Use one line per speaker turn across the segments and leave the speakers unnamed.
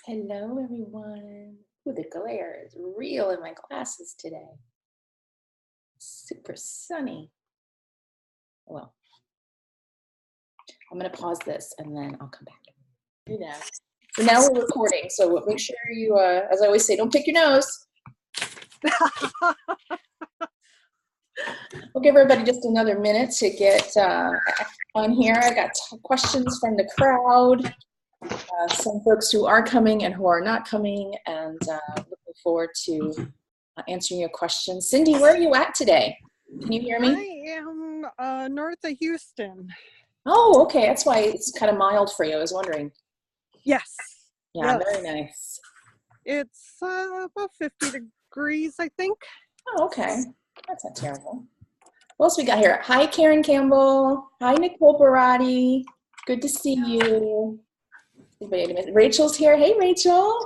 Hello, everyone. Ooh, the glare is real in my glasses today. Super sunny. Well, I'm going to pause this and then I'll come back. Do that. So now we're recording. So make sure you, as I always say, don't pick your nose. We'll give everybody just another minute to get on here. I got questions from the crowd. Some folks who are coming and who are not coming, and looking forward to answering your questions. Cindy, where are you at today? Can you hear me?
I am north of Houston.
Oh, okay. That's why it's kind of mild for you. I was wondering.
Yes.
Yeah,
yes.
Very nice.
It's about 50 degrees, I think.
Oh, okay. That's not terrible. What else we got here? Hi, Karen Campbell. Hi, Nicole Barati. Good to see you. Rachel's here. Hey, Rachel.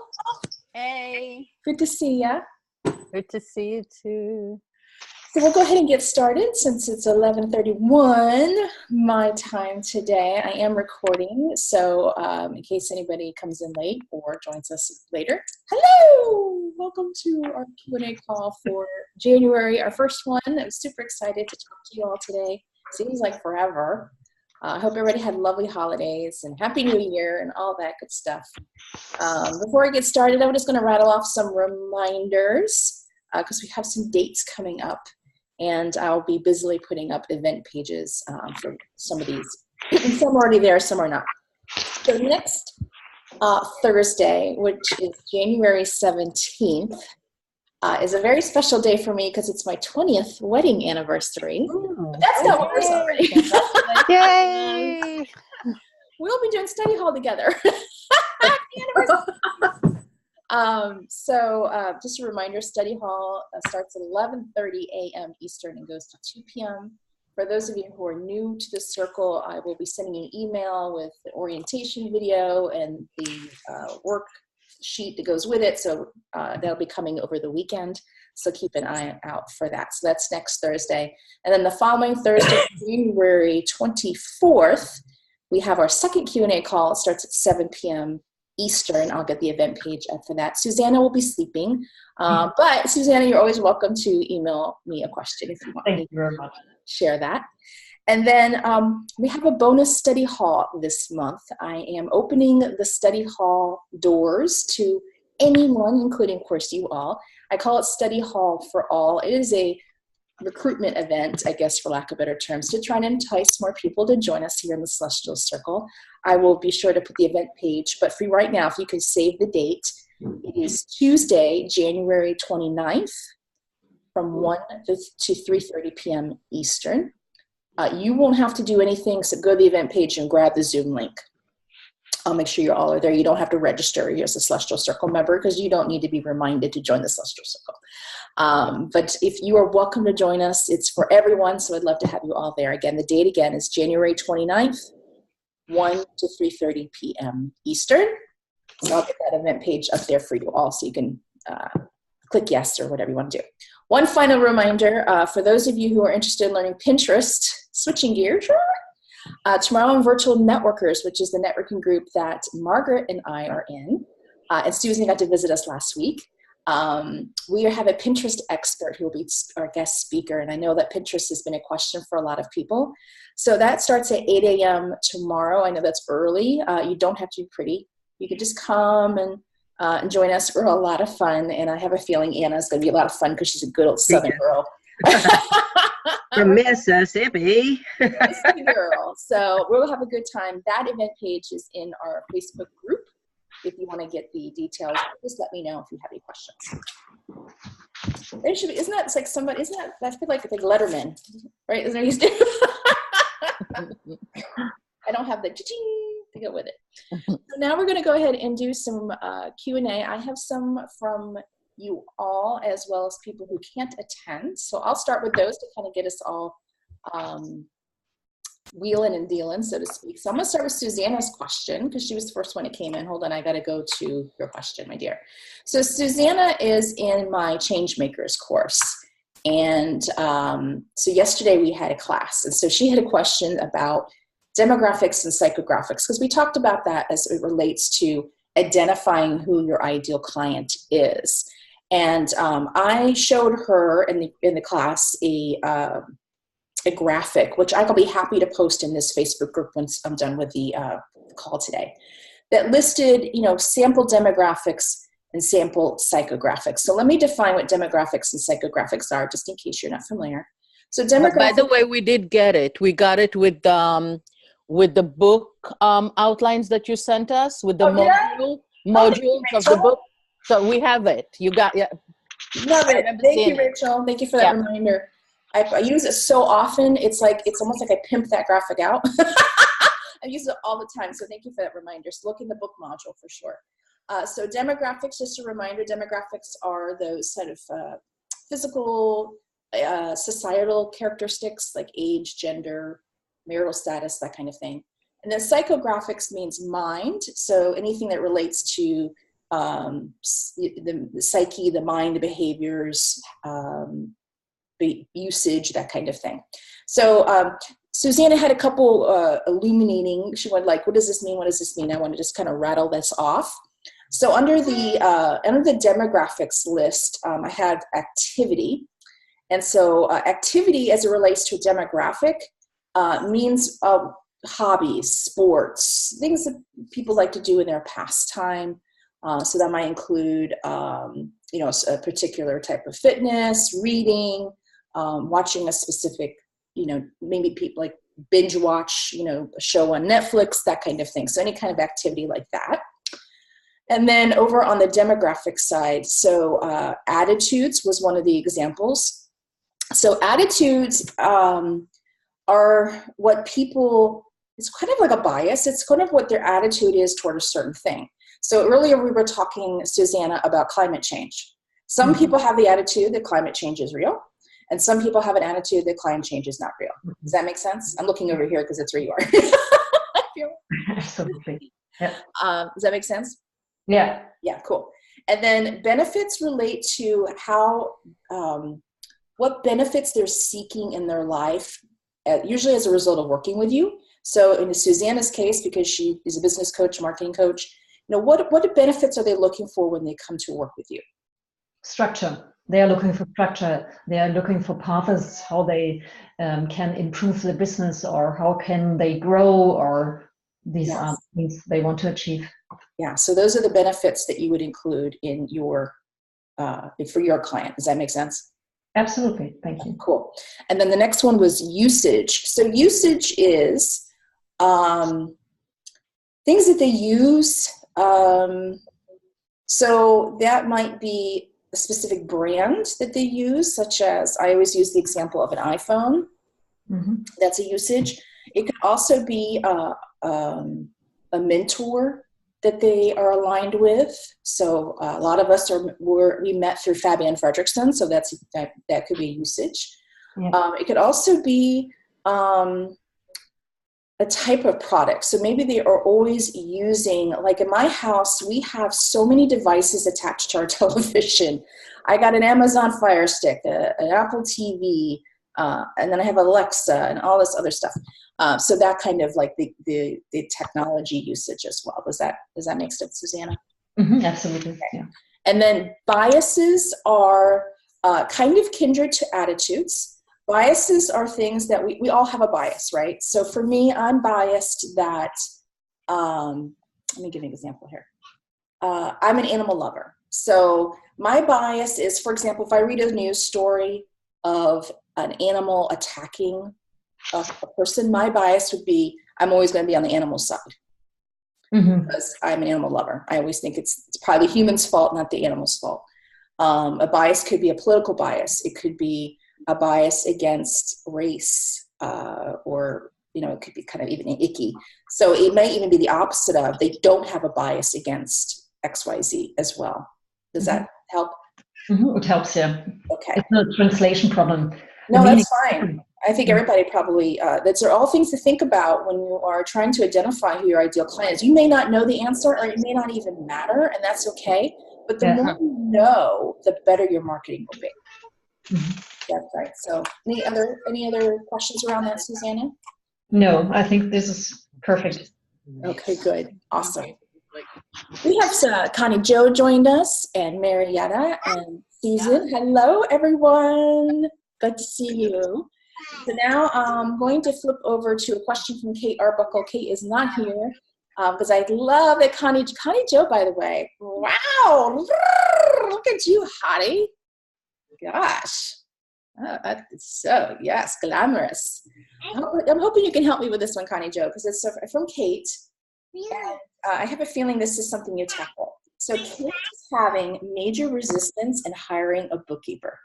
Hey.
Good to see ya.
Good to see you too.
So we'll go ahead and get started since it's 11:31 my time today. I am recording, so in case anybody comes in late or joins us later, hello! Welcome to our Q&A call for January, our first one. I'm super excited to talk to you all today. Seems like forever. I hope everybody had lovely holidays and Happy New Year and all that good stuff. Before I get started, I'm just going to rattle off some reminders because we have some dates coming up, and I'll be busily putting up event pages for some of these. Some are already there, some are not. So next Thursday, which is January 17th, is a very special day for me because it's my 20th wedding anniversary.
Ooh,
but that's not what we're celebrating.
Yay!
We'll be doing study hall together. Just a reminder, study hall starts at 11:30 a.m. Eastern and goes to 2 p.m. For those of you who are new to the circle, I will be sending you an email with the orientation video and the worksheet that goes with it. So that'll be coming over the weekend. So keep an eye out for that. So that's next Thursday. And then the following Thursday, January 24th, we have our second Q&A call. It starts at 7 p.m. Eastern. I'll get the event page up for that. Susanna will be sleeping. But Susanna, you're always welcome to email me a question if you want.
Thank you very much.
Share that. And then we have a bonus study hall this month. I am opening the study hall doors to anyone, including, of course, you all. I call it Study Hall for All. It is a recruitment event, I guess, for lack of better terms, to try and entice more people to join us here in the Celestial Circle. I will be sure to put the event page, but for right now, if you could save the date, it is Tuesday, January 29th from 1 to 3:30 p.m. Eastern. You won't have to do anything except go to the event page and grab the Zoom link. I'll make sure you all are there. You don't have to register as a Celestial Circle member because you don't need to be reminded to join the Celestial Circle. But if you are welcome to join us, it's for everyone, so I'd love to have you all there. Again, the date again is January 29th, 1 to 3:30 p.m. Eastern. So I'll get that event page up there for you all so you can click yes or whatever you want to do. One final reminder, for those of you who are interested in learning Pinterest, switching gears, tomorrow I'm Virtual Networkers, which is the networking group that Margaret and I are in. And Susan got to visit us last week. We have a Pinterest expert who will be our guest speaker, and I know that Pinterest has been a question for a lot of people. So that starts at 8 a.m. tomorrow. I know that's early. You don't have to be pretty. You can just come and join us. We're a lot of fun, and I have a feeling Anna's going to be a lot of fun because she's a good old Southern girl.
From Mississippi.
Mississippi girl. So we'll have a good time. That event page is in our Facebook group. If you want to get the details, just let me know if you have any questions. There should be, isn't that, it's like somebody, isn't that, that's like Letterman, right? Isn't there used to? I don't have the cha-ching to go with it. So now we're going to go ahead and do some Q&A. I have some from you all as well as people who can't attend. So I'll start with those to kind of get us all wheeling and dealing, so to speak. So I'm going to start with Susanna's question because she was the first one that came in. Hold on, I got to go to your question, my dear. So Susanna is in my Changemakers course. And so yesterday we had a class. And so she had a question about demographics and psychographics because we talked about that as it relates to identifying who your ideal client is. And I showed her in the class a graphic, which I'll be happy to post in this Facebook group once I'm done with the call today, that listed, sample demographics and sample psychographics. So let me define what demographics and psychographics are, just in case you're not familiar. So demographics.
By the way, we did get it. We got it with the book outlines that you sent us, with the modules of the book. So we have it. You got, yeah.
Love it. Thank you, Rachel. Thank you for that reminder. I use it so often. It's almost like I pimp that graphic out. I use it all the time. So thank you for that reminder. So look in the book module for sure. So demographics, just a reminder, demographics are those sort of physical, societal characteristics like age, gender, marital status, that kind of thing. And then psychographics means mind. So anything that relates to the psyche, the mind, the behaviors, the usage, that kind of thing. So Susanna had a couple illuminating. She went like, what does this mean? What does this mean? I want to just kind of rattle this off. So under the demographics list, I had activity. And so activity as it relates to a demographic means hobbies, sports, things that people like to do in their pastime. So that might include, a particular type of fitness, reading, watching a specific, maybe people like binge watch, a show on Netflix, that kind of thing. So any kind of activity like that. And then over on the demographic side, so attitudes was one of the examples. So attitudes are what people, it's kind of like a bias. It's kind of what their attitude is toward a certain thing. So earlier we were talking, Susanna, about climate change. Some people have the attitude that climate change is real, and some people have an attitude that climate change is not real. Does that make sense? I'm looking over here because it's where you are.
Absolutely. Yeah.
Does that make sense?
Yeah.
Yeah, cool. And then benefits relate to how, what benefits they're seeking in their life, usually as a result of working with you. So in Susanna's case, because she is a business coach, marketing coach, what benefits are they looking for when they come to work with you?
Structure. They are looking for structure. They are looking for paths, how they can improve the business, or how can they grow, or these are things they want to achieve.
Yeah, so those are the benefits that you would include in your for your client. Does that make sense?
Absolutely. Thank you.
Cool. And then the next one was usage. So usage is things that they use. So that might be a specific brand that they use, such as, I always use the example of an iPhone. That's a usage. It could also be a mentor that they are aligned with. So a lot of us we met through Fabian Fredrickson, so that could be a usage. Yeah. It could also be a type of product. So maybe they are always using, like in my house, we have so many devices attached to our television. I got an Amazon Fire Stick, an Apple TV, and then I have Alexa and all this other stuff. So that kind of like the technology usage as well. Does that make sense, Susanna?
Absolutely. Okay. Yeah.
And then biases are kind of kindred to attitudes. Biases are things that we all have a bias, right? So for me, I'm biased that, let me give you an example here. I'm an animal lover. So my bias is, for example, if I read a news story of an animal attacking a person, my bias would be, I'm always going to be on the animal side. Because I'm an animal lover. I always think it's probably the human's fault, not the animal's fault. A bias could be a political bias. It could be a bias against race, or, it could be kind of even icky. So it might even be the opposite of, they don't have a bias against XYZ as well. Does that help?
It helps, yeah.
Okay.
It's not a translation problem.
No, that's fine. I think everybody probably, those are all things to think about when you are trying to identify who your ideal client is. You may not know the answer, or it may not even matter, and that's okay. But the more you know, the better your marketing will be. That's right. So any other questions around that, Susanna?
No, I think this is perfect.
Okay, good. Awesome. We have Connie Jo joined us, and Marietta and Susan. Hello, everyone. Good to see you. So now I'm going to flip over to a question from Kate Arbuckle. Kate is not here because I love that Connie Jo, by the way. Wow, look at you, hottie. Gosh. It's so, yes, glamorous. I'm hoping you can help me with this one, Connie Jo, because it's from Kate. And, I have a feeling this is something you tackle. So Kate is having major resistance in hiring a bookkeeper.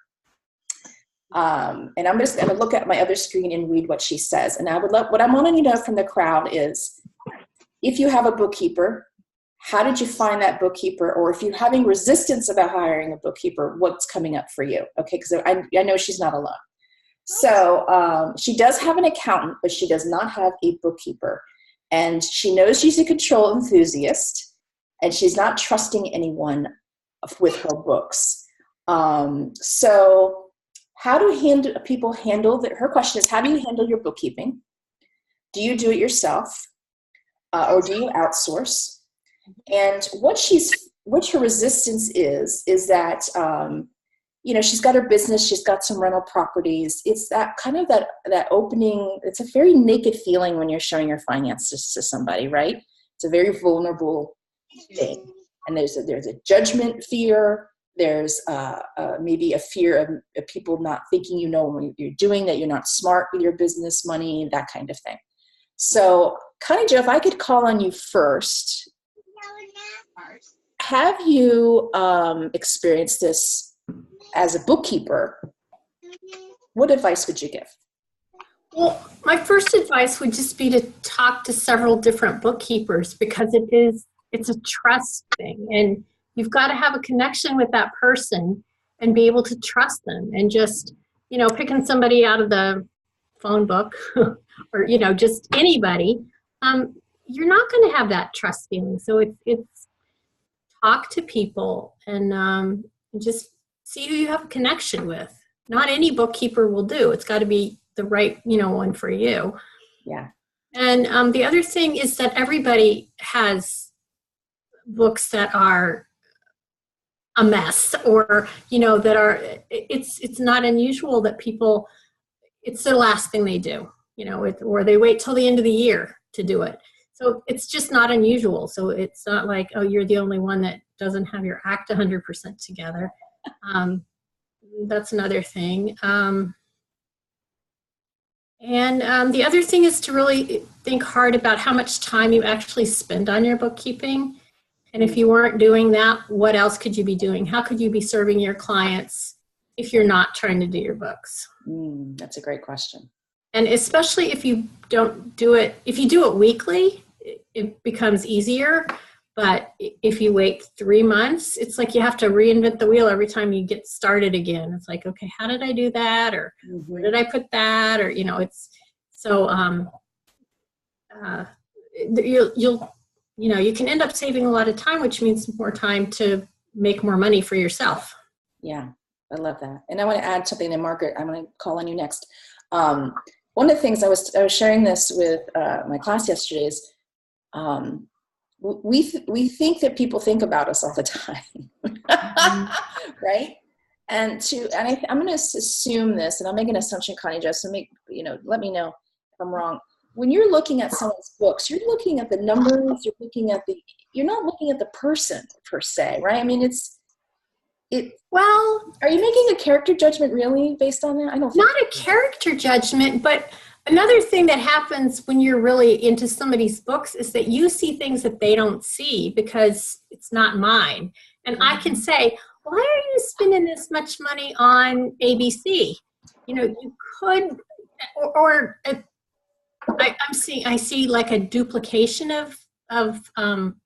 And I'm just going to look at my other screen and read what she says. And what I want to know from the crowd is, if you have a bookkeeper, how did you find that bookkeeper? Or if you're having resistance about hiring a bookkeeper, what's coming up for you? Okay, because I know she's not alone. So she does have an accountant, but she does not have a bookkeeper. And she knows she's a control enthusiast, and she's not trusting anyone with her books. So how do people handle her question is, how do you handle your bookkeeping? Do you do it yourself? Or do you outsource? And what her resistance is that, she's got her business, she's got some rental properties. It's that kind of that opening, it's a very naked feeling when you're showing your finances to somebody, right? It's a very vulnerable thing. And there's a judgment fear. There's maybe a fear of people not thinking you know what you're doing, that you're not smart with your business money, that kind of thing. So, Connie Jo, if I could call on you first, have you experienced this as a bookkeeper? What advice would you give?
Well, my first advice would just be to talk to several different bookkeepers, because it's a trust thing, and you've got to have a connection with that person and be able to trust them. And just, picking somebody out of the phone book or, just anybody, you're not going to have that trust feeling. So it's talk to people and just see who you have a connection with. Not any bookkeeper will do. It's got to be the right, one for you.
Yeah. And
the other thing is that everybody has books that are a mess, or that are, it's not unusual that people, it's the last thing they do, or they wait till the end of the year to do it. So it's just not unusual. So it's not like, oh, you're the only one that doesn't have your act 100% together. That's another thing. And the other thing is to really think hard about how much time you actually spend on your bookkeeping. And if you weren't doing that, what else could you be doing? How could you be serving your clients if you're not trying to do your books?
That's a great question.
And especially if you don't do it, if you do it weekly, it becomes easier. But if you wait 3 months, it's like you have to reinvent the wheel every time you get started again. It's like, okay, how did I do that? Or where did I put that? Or, it's so, you can end up saving a lot of time, which means more time to make more money for yourself.
Yeah, I love that. And I want to add something to Margaret. I'm going to call on you next. One of the things I was sharing this with my class yesterday is we think that people think about us all the time, right? And I'm going to assume this, and I'll make an assumption, Connie, just to let me know if I'm wrong. When you're looking at someone's books, you're looking at the numbers, you're not looking at the person per se, right? I mean, well, are you making a character judgment really based on that? I don't think
not a character judgment, but another thing that happens when you're really into somebody's books is that you see things that they don't see because it's not mine. And I can say, why are you spending this much money on ABC? You could, or I see like a duplication of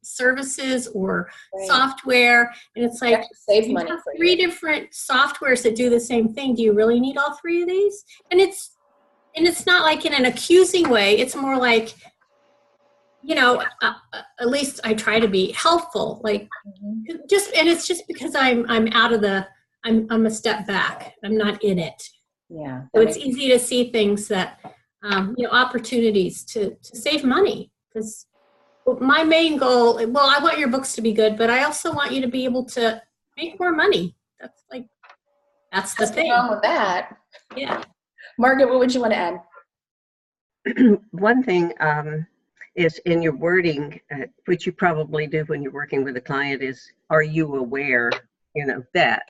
services or software, and it's like
save money
for 3 different softwares that do the same thing. Do you really need all 3 of these? And it's not like in an accusing way. It's more like, at least I try to be helpful. Like and it's just because I'm a step back. I'm not in it.
Yeah.
So it's easy to see things that, opportunities to save money, because my main goal, well, I want your books to be good, but I also want you to be able to make more money. That's the thing.
What's wrong with that?
Yeah.
Margaret, what would you want to add?
One thing is in your wording, which you probably do when you're working with a client, is, are you aware, that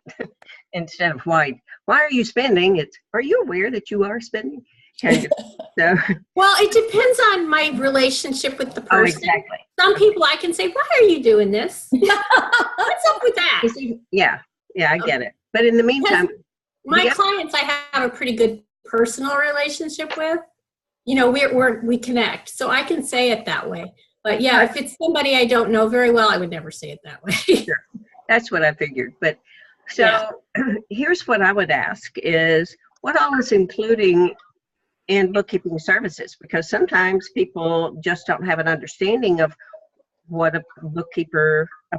instead of why are you spending, it's, are you aware that you are spending? Kind of. So,
well, it depends on my relationship with the person.
Exactly.
Some people I can say, why are you doing this? What's up with that?
Yeah, I get it. But in the meantime,
my clients I have a pretty good personal relationship with. We connect, so I can say it that way. But yeah, if it's somebody I don't know very well, I would never say it that way.
Sure. That's what I figured. But so here's what I would ask is, what all is including in bookkeeping services? Because sometimes people just don't have an understanding of what a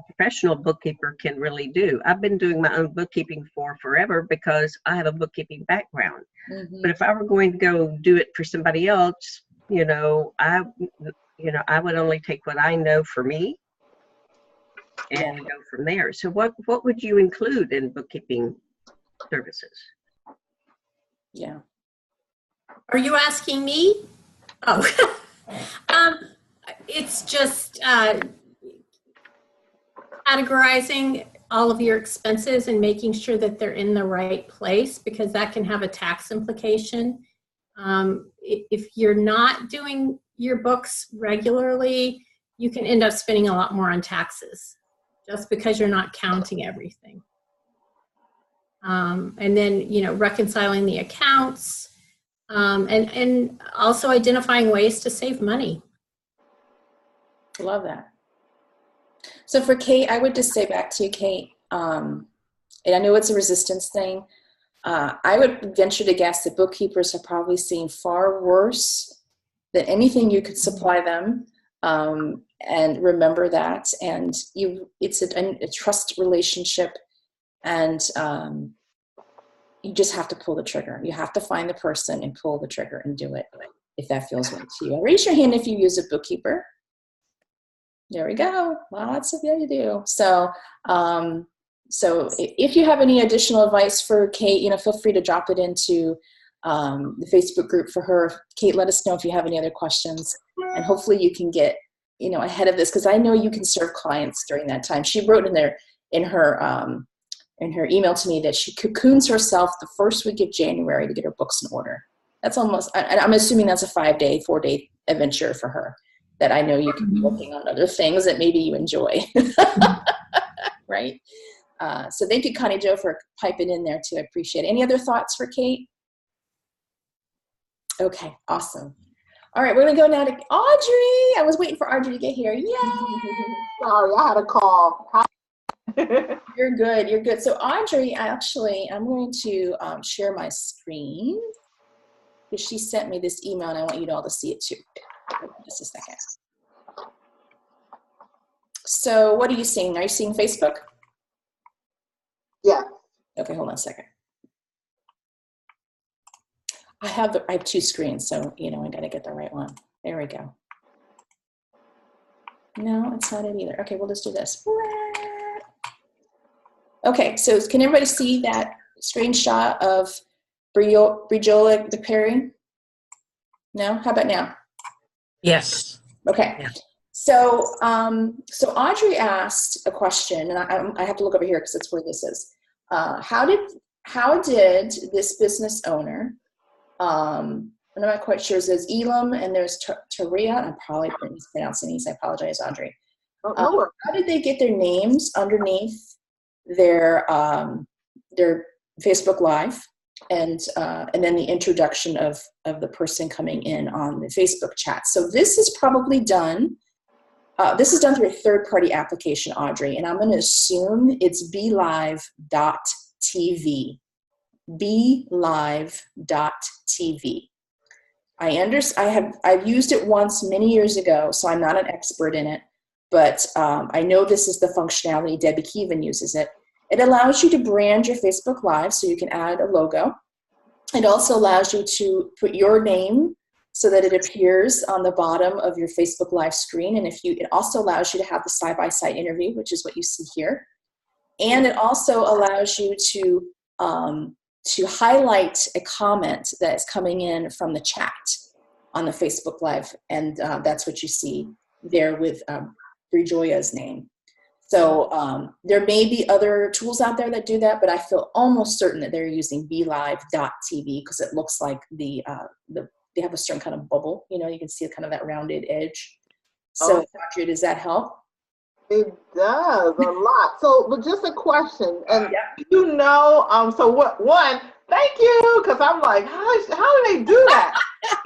professional bookkeeper can really do. I've been doing my own bookkeeping for forever because I have a bookkeeping background. Mm-hmm. But if I were going to go do it for somebody else, I would only take what I know for me and go from there. So what would you include in bookkeeping services?
Yeah.
Are you asking me? Oh, it's just categorizing all of your expenses and making sure that they're in the right place, because that can have a tax implication. If you're not doing your books regularly, you can end up spending a lot more on taxes just because you're not counting everything. And then, reconciling the accounts, and also identifying ways to save money.
Love that. So for Kate, I would just say back to you, Kate, and I know it's a resistance thing. I would venture to guess that bookkeepers are probably seeing far worse than anything you could supply them. And remember that. And it's a trust relationship, and you just have to pull the trigger. You have to find the person and pull the trigger and do it if that feels right to you. Raise your hand if you use a bookkeeper. There we go. Lots of you do. So, so if you have any additional advice for Kate, feel free to drop it into the Facebook group for her. Kate, let us know if you have any other questions, and hopefully you can get, ahead of this, because I know you can serve clients during that time. She wrote in her email to me that she cocoons herself the first week of January to get her books in order. That's almost, I'm assuming that's a 4-day adventure for her, that I know you can be working on other things that maybe you enjoy. Right? So thank you, Connie Jo, for piping in there too. I appreciate it. Any other thoughts for Kate? Okay, awesome. All right, we're going to go now to Audrey. I was waiting for Audrey to get here. Yay!
Sorry, I had a call.
You're good. You're good. So Audrey, I'm going to share my screen, because she sent me this email and I want you all to see it too. Just a second. So what are you seeing? Are you seeing Facebook?
Yeah.
Okay, hold on a second. I have two screens, so I got to get the right one. There we go. No, it's not it either. Okay, we'll just do this. Okay, so can everybody see that screenshot of Briola the pairing? No? How about now?
Yes.
Okay.
Yeah.
So Audrey asked a question, and I have to look over here because that's where this is. How did this business owner, I'm not quite sure, it says Elam, and there's Taria. I'm probably mispronouncing these. I apologize, Audrey. How did they get their names underneath their Facebook Live, and then the introduction of the person coming in on the Facebook chat? So this is probably done. This is done through a third-party application, Audrey, and I'm going to assume it's BeLive.tv. BeLive.tv. I've used it once many years ago, so I'm not an expert in it, but I know this is the functionality. Debbie Keevan uses it. It allows you to brand your Facebook Live, so you can add a logo. It also allows you to put your name, so that it appears on the bottom of your Facebook Live screen. And it also allows you to have the side-by-side interview, which is what you see here. And it also allows you to highlight a comment that is coming in from the chat on the Facebook Live. And that's what you see there with Brijoya's name. So there may be other tools out there that do that, but I feel almost certain that they're using BeLive.tv because it looks like they have a certain kind of bubble. You know, you can see kind of that rounded edge. So, Audrey, does that help?
It does a lot. So, but just a question, and you know, so one, thank you, because I'm like, how do they do that?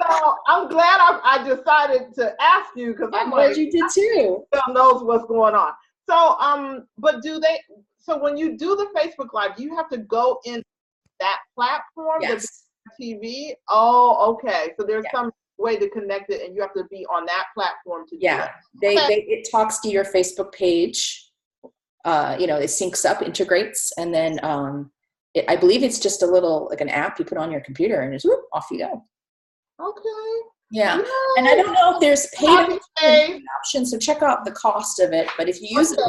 So I'm glad I decided to ask you because I'm
glad you did too.
Knows what's going on. So, but so when you do the Facebook Live, do you have to go in that platform?
Yes.
The TV? Oh, okay. So there's some way to connect it and you have to be on that platform to do it.
It talks to your Facebook page. You know, it syncs up, integrates, and then I believe it's just a little, like an app you put on your computer and it's off you go.
Okay.
Yeah. Yay. And I don't know if there's paid option, so check out the cost of it. But if you use it,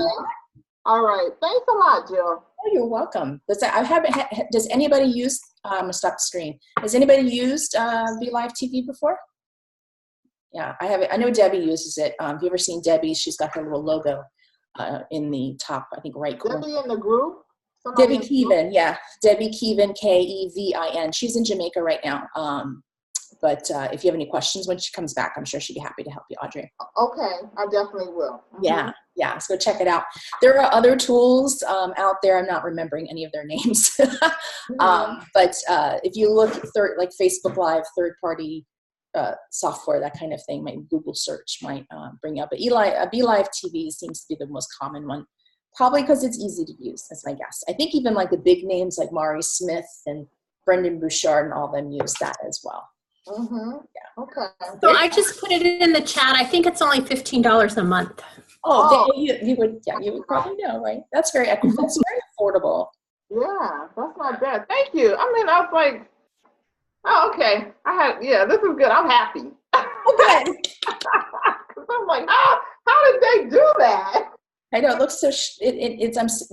all right. Thanks a lot, Jill.
Oh, you're welcome. Does anybody use? I'm gonna stop the screen. Has anybody used BeLive TV before? Yeah, I have it. I know Debbie uses it. Have you ever seen Debbie? She's got her little logo in the top, I think, right corner.
Debbie in the group.
Debbie Kevin, yeah. Debbie Kevin, Kevin. She's in Jamaica right now. But if you have any questions when she comes back, I'm sure she'd be happy to help you, Audrey.
Okay, I definitely will.
Mm-hmm. Yeah, so check it out. There are other tools out there. I'm not remembering any of their names. But if you look like Facebook Live, third-party software, that kind of thing, my Google search might bring up. But BeLive TV seems to be the most common one. Probably because it's easy to use, that's my guess. I think even like the big names like Mari Smith and Brendan Bouchard and all them use that as well.
Mm-hmm. Yeah. Okay.
So I just put it in the chat. I think it's only $15 a month.
You would probably know, right? That's very affordable.
Yeah, that's not bad. Thank you. I mean, I was like, okay. This is good. I'm happy.
Okay.
I'm like, how did they do that?
I know it looks so.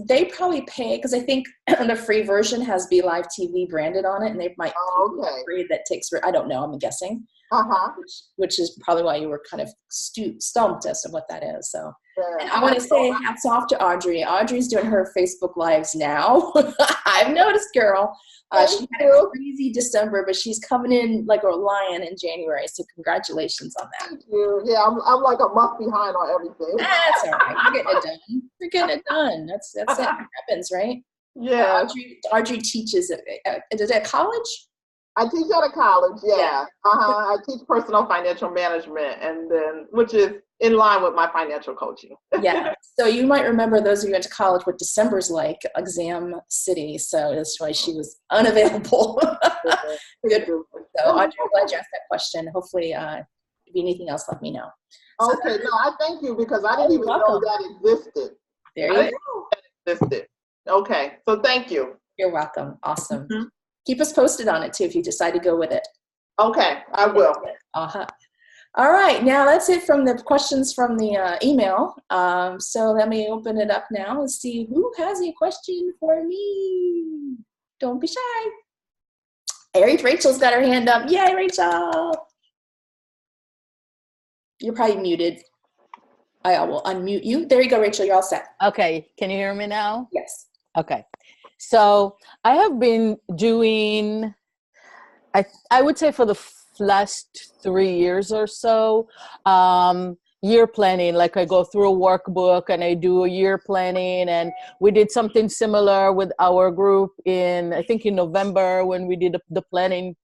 They probably pay because I think the free version has BeLive TV branded on it, and they might free that takes. I don't know. I'm guessing. Which is probably why you were kind of stumped as to what that is. So, and I want to say hats off to Audrey. Audrey's doing her Facebook Lives now. I've noticed, girl. She had a crazy December, but she's coming in like a lion in January. So congratulations on that.
Thank you. Yeah, I'm like a month behind on everything.
That's all right. You're getting it done. You're getting it done. That's it. It happens, right?
Yeah.
Audrey teaches it. Is it at college?
I teach at a college. Yeah. I teach personal financial management, and then which is in line with my financial coaching.
Yeah. So you might remember, those of you who went to college, what December's like, exam city. So that's why she was unavailable. Good. So Audrey, I'm glad you asked that question. Hopefully, if you need anything else, let me know.
Okay. No, I thank you because I didn't even know that existed.
There you go.
That existed. Okay. So thank you.
You're welcome. Awesome. Mm-hmm. Keep us posted on it too if you decide to go with it.
Okay, I will.
All right, now that's it from the questions from the email. So let me open it up now and see who has a question for me. Don't be shy. Hey, Rachel's got her hand up. Yay, Rachel. You're probably muted. I will unmute you. There you go, Rachel. You're all set.
Okay, can you hear me now?
Yes.
Okay. So I have been doing, I would say for the last 3 years or so, year planning. Like I go through a workbook and I do a year planning, and we did something similar with our group I think in November when we did the planning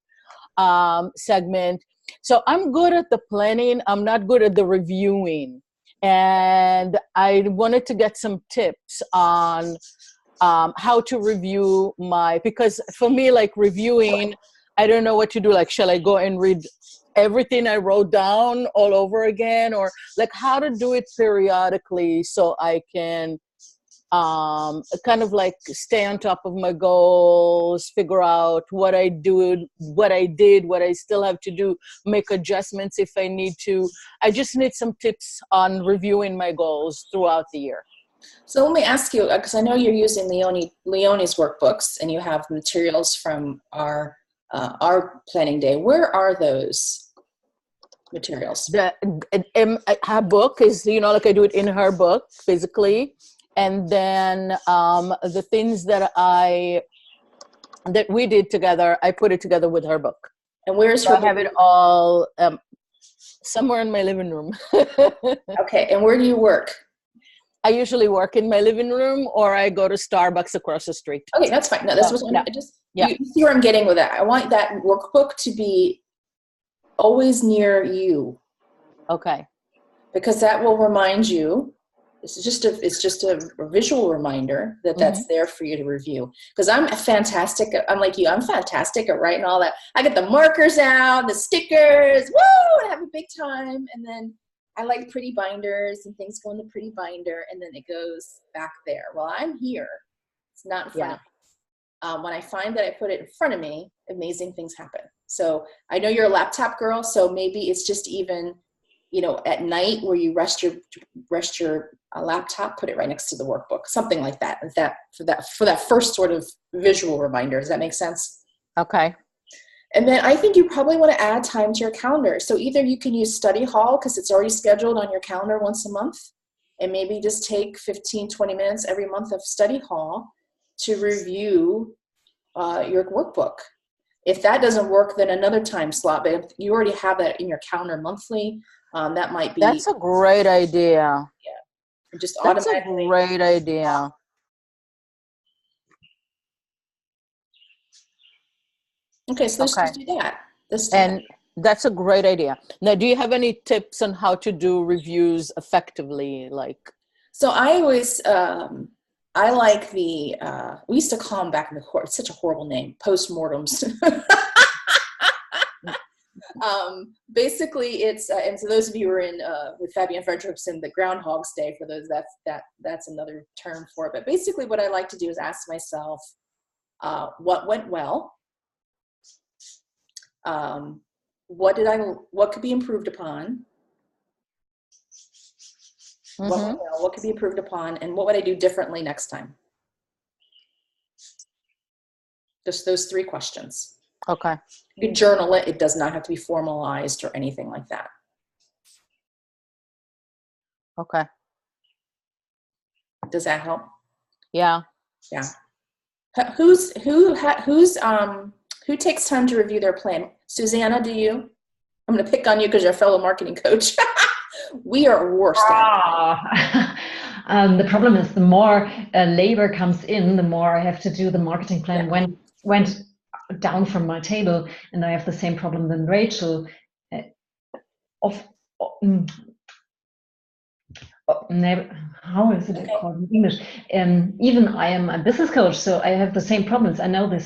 segment. So I'm good at the planning. I'm not good at the reviewing. And I wanted to get some tips on how to review because for me, like reviewing, I don't know what to do. Like, shall I go and read everything I wrote down all over again, or like how to do it periodically so I can kind of like stay on top of my goals, figure out what I do, what I did, what I still have to do, make adjustments if I need to. I just need some tips on reviewing my goals throughout the year.
So let me ask you, because I know you're using Leonie's workbooks, and you have materials from our planning day. Where are those materials?
Her book is, like I do it in her book physically, and then the things that we did together, I put it together with her book.
And where's her?
I have it all somewhere in my living room.
Okay, and where do you work?
I usually work in my living room, or I go to Starbucks across the street.
Okay, that's fine. No, this was
yeah.
You see where I'm getting with that. I want that workbook to be always near you. Okay. Because that will remind you. It's just a visual reminder that that's there for you to review. Because I'm fantastic. I'm like you. I'm fantastic at writing all that. I get the markers out, the stickers. Woo! And I have a big time, and then I like pretty binders, and things go in the pretty binder, and then it goes back there. Well, I'm here. It's not in front of me. When I find that I put it in front of me, amazing things happen. So I know you're a laptop girl, so maybe it's just even, at night where you rest your laptop, put it right next to the workbook, something like that. For that first sort of visual reminder. Does that make sense? Okay. And then I think you probably want to add time to your calendar. So either you can use Study Hall because it's already scheduled on your calendar once a month, and maybe just take 15, 20 minutes every month of Study Hall to review your workbook. If that doesn't work, then another time slot. But if you already have that in your calendar monthly, that might be.
That's a great idea.
Yeah. Just
That's
automatically.
a great idea.
Okay, so let's just do that.
That's a great idea. Now, do you have any tips on how to do reviews effectively?
So I always, I like we used to call them back in the court, it's such a horrible name, postmortems. Basically it's, and so those of you who are in, with Fabian Fredrickson, the Groundhog's Day, for those, that's another term for it. But basically what I like to do is ask myself, what went well? What could be improved upon? What could be improved upon, and what would I do differently next time? Just those three questions. Okay. You can journal it. It does not have to be formalized or anything like that. Okay. Does that help? Yeah. Yeah. Who takes time to review their plan? Susanna, do you? I'm going to pick on you because you're a fellow marketing coach. We are worse
the problem is the more labor comes in, the more I have to do the marketing plan. Went down from my table, and I have the same problem than Rachel. How is it called in English? Even I am a business coach, so I have the same problems. I know the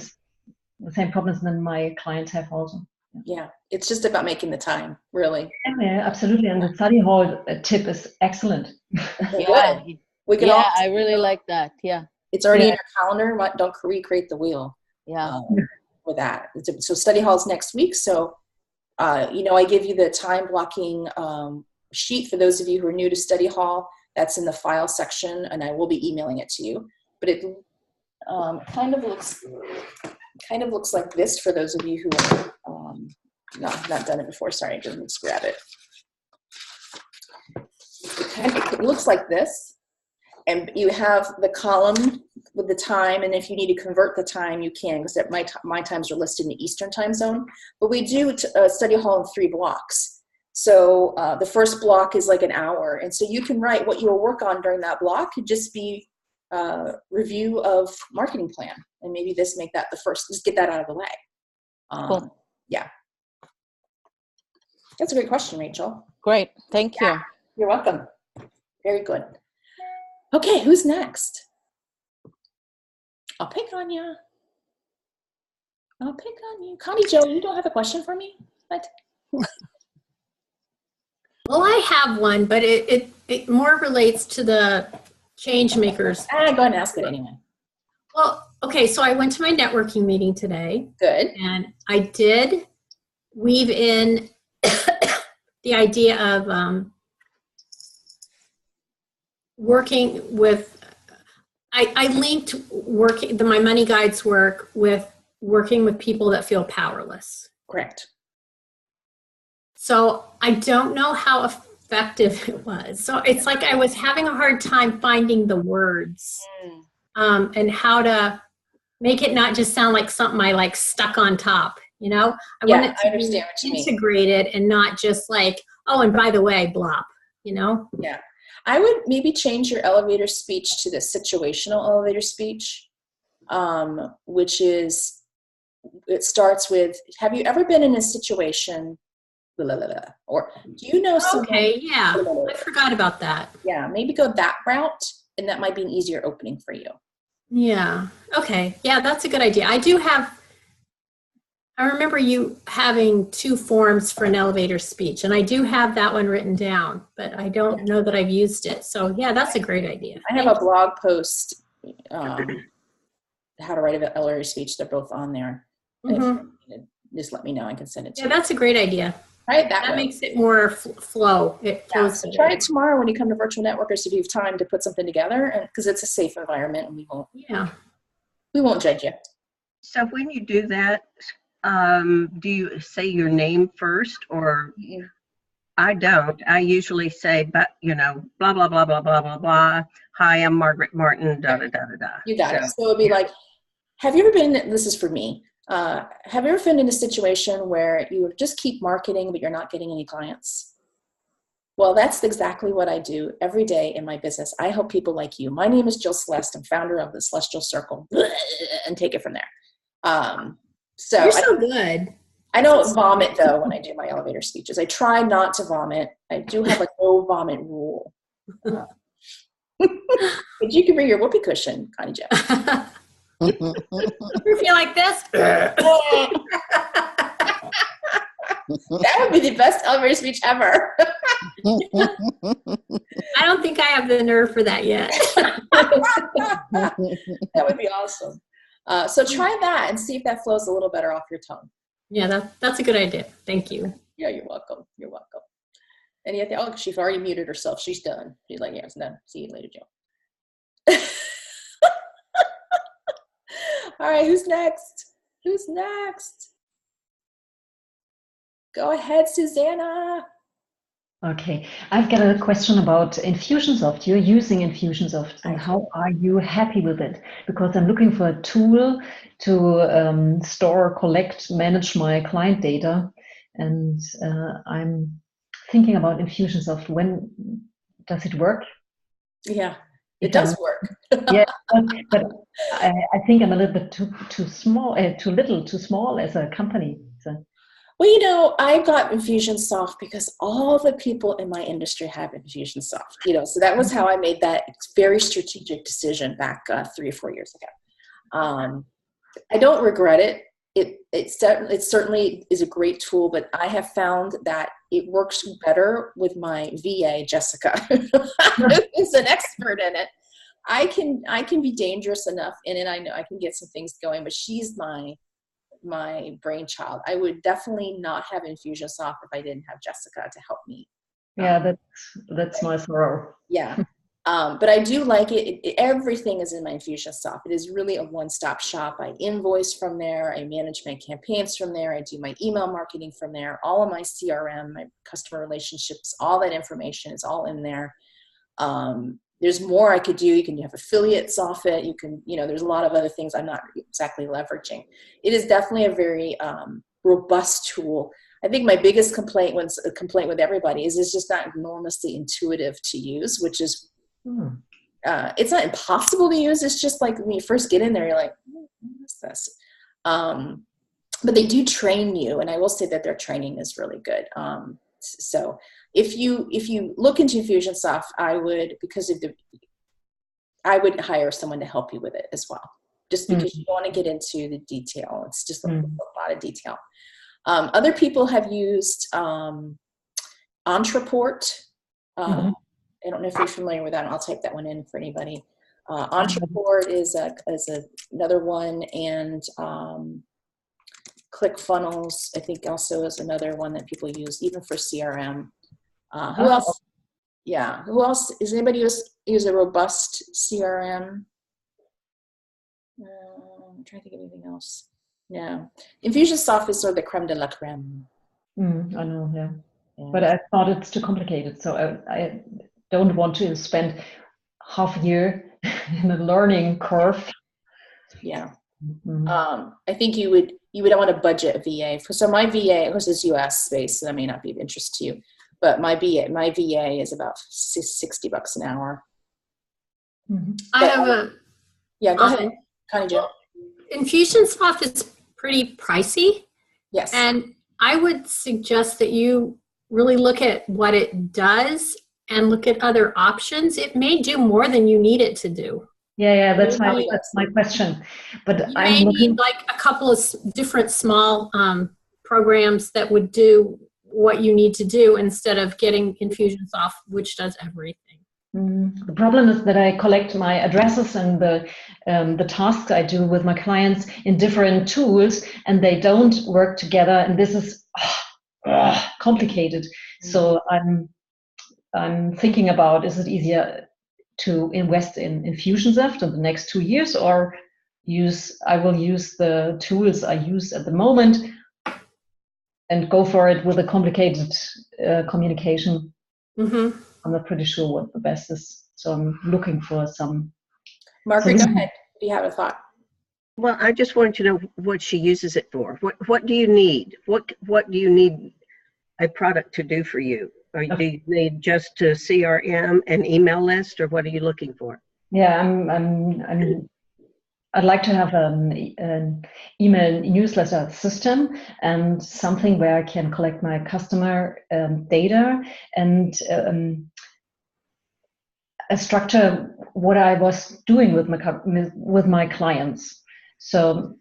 same problems that my clients have also.
Yeah, it's just about making the time, really.
Yeah, absolutely. And the study hall tip is excellent.
Yeah, we can all.
I really like that. Yeah,
it's already in your calendar. Don't recreate the wheel.
Yeah,
with that. So study hall's next week. So, I give you the time blocking sheet for those of you who are new to study hall. That's in the file section, and I will be emailing it to you. But it kind of looks like this for those of you who are not done it before. Sorry, just grab it. It looks like this, and you have the column with the time, and if you need to convert the time, you can, because my times are listed in the Eastern time zone. But we do study hall in 3 blocks. So the first block is like an hour, and so you can write what you will work on during that block. Could just be review of marketing plan, and maybe make that the first. Just get that out of the way. Cool. Yeah, that's a great question, Rachel.
Great, thank you.
You're welcome. Very good. Okay, who's next? I'll pick on you. Connie Jo, you don't have a question for me? What?
Well, I have one, but it more relates to the change makers.
Go ahead and ask it anyway.
Well, okay, so I went to my networking meeting today.
Good.
And I did weave in the idea of working with, I linked my money guides work with working with people that feel powerless.
Correct.
So I don't know how effective it was. So it's like I was having a hard time finding the words and how to make it not just sound like something I like stuck on top, you know? I want it to be integrated and not just like, oh, and by the way, blop, you know?
Yeah. I would maybe change your elevator speech to the situational elevator speech, which is, it starts with, have you ever been in a situation, blah, blah, blah, or do you know someone?
Okay, yeah, I forgot about that.
Yeah, maybe go that route, and that might be an easier opening for you.
Yeah, okay, yeah, that's a good idea. I remember you having 2 forms for an elevator speech, and I do have that one written down, but I don't know that I've used it. So yeah, that's a great idea.
I have a blog post, how to write an elevator speech. They're both on there. Just let me know. I can send it to you.
Yeah, that's a great idea.
Right,
that makes it more flow. It flows.
So try it tomorrow when you come to Virtual Networkers if you have time to put something together, and because it's a safe environment, and we won't judge you.
So when you do that, do you say your name first, or I don't? I usually say, but blah blah blah blah blah blah blah. Hi, I'm Margaret Martin. Da da da da da.
You got it. So it'd be like, have you ever been? This is for me. Have you ever been in a situation where you just keep marketing, but you're not getting any clients? Well, that's exactly what I do every day in my business. I help people like you. My name is Jill Celeste. I'm founder of the Celestial Circle, and take it from there. So
you're so good.
I don't vomit though when I do my elevator speeches. I try not to vomit. I do have a no vomit rule. But you can bring your whoopee cushion, Connie Jo.
You feel like this?
That would be the best elevator speech ever.
I don't think I have the nerve for that yet.
That would be awesome. So try that and see if that flows a little better off your tongue.
Yeah, that's a good idea. Thank you.
Yeah, you're welcome. You're welcome. And yet, she's already muted herself. She's done. She's like, yeah, it's done. See you later, Jill. All right, who's next? Who's next? Go ahead, Susanna.
Okay, I've got a question about Infusionsoft. You're using Infusionsoft, and how are you happy with it? Because I'm looking for a tool to store, collect, manage my client data, and I'm thinking about Infusionsoft. When does it work?
Yeah, it does work.
Yeah, but I think I'm a little bit too small, too small as a company. So.
Well, I've got Infusionsoft because all the people in my industry have Infusionsoft, so that was how I made that very strategic decision back 3 or 4 years ago. I don't regret it. It certainly is a great tool, but I have found that it works better with my VA, Jessica, who's an expert in it. I can be dangerous enough in it. I know I can get some things going, but she's my brainchild. I would definitely not have Infusionsoft if I didn't have Jessica to help me.
Yeah, that's my sorrow.
Yeah. But I do like it. Everything is in my Infusionsoft. It is really a one-stop shop. I invoice from there. I manage my campaigns from there. I do my email marketing from there. All of my CRM, my customer relationships, all that information is all in there. There's more I could do. You can have affiliates off it. You can, there's a lot of other things I'm not exactly leveraging. It is definitely a very robust tool. I think my biggest complaint with everybody is it's just not enormously intuitive to use, which is, it's not impossible to use. It's just like when you first get in there, you're like, what's this? But they do train you. And I will say that their training is really good. So if you look into Infusionsoft, I would hire someone to help you with it as well, just because you don't want to get into the detail. It's just a lot of detail. Other people have used Entreport. I don't know if you're familiar with that. I'll type that one in for anybody. Entreport is another one, and ClickFunnels, I think, also is another one that people use, even for CRM. Who else? Yeah. Who else? Is anybody use a robust CRM? I'm trying to think of anything else. No. Infusionsoft is sort of the creme de la creme.
I know, yeah. But I thought it's too complicated, so I don't want to spend half a year in a learning curve.
Yeah. I think you would want to budget a VA. So my VA, of course, is US based, so that may not be of interest to you. But my VA is about $60 an hour.
I have a
go ahead, Connie Jo.
Infusionsoft is pretty pricey.
Yes.
And I would suggest that you really look at what it does and look at other options. It may do more than you need it to do.
Yeah, that's my question. But
you
I'm
may
looking
need like a couple of different small programs that would do what you need to do instead of getting Infusionsoft, which does everything.
The problem is that I collect my addresses and the tasks I do with my clients in different tools, and they don't work together, and this is complicated. So I'm thinking about, is it easier to invest in Infusionsoft in the next 2 years, or I will use the tools I use at the moment and go for it with a complicated communication. I'm not pretty sure what the best is, so I'm looking for some.
Margaret, go ahead. Do you have a thought?
Well, I just wanted to know what she uses it for. What do you need? What do you need a product to do for you? Or do you need just a CRM and email list, or what are you looking for?
Yeah, I'd like to have an email newsletter system and something where I can collect my customer data and structure what I was doing with my clients. So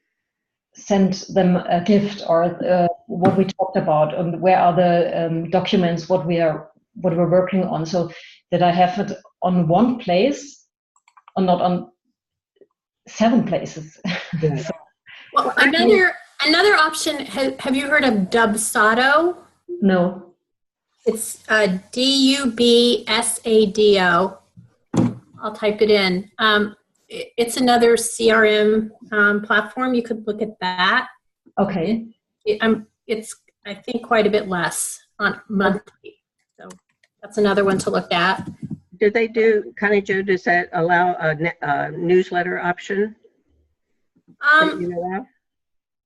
send them a gift or what we talked about, and where are the documents, what we're working on, so that I have it on one place and not on 7 places.
Yeah.
Well, another option, have you heard of Dubsado?
No.
It's DUBSADO. I'll type it in. It's another CRM platform. You could look at that.
Okay.
It's I think quite a bit less on monthly. So that's another one to look at.
Do they do, Connie Jo, does that allow a newsletter option? You know,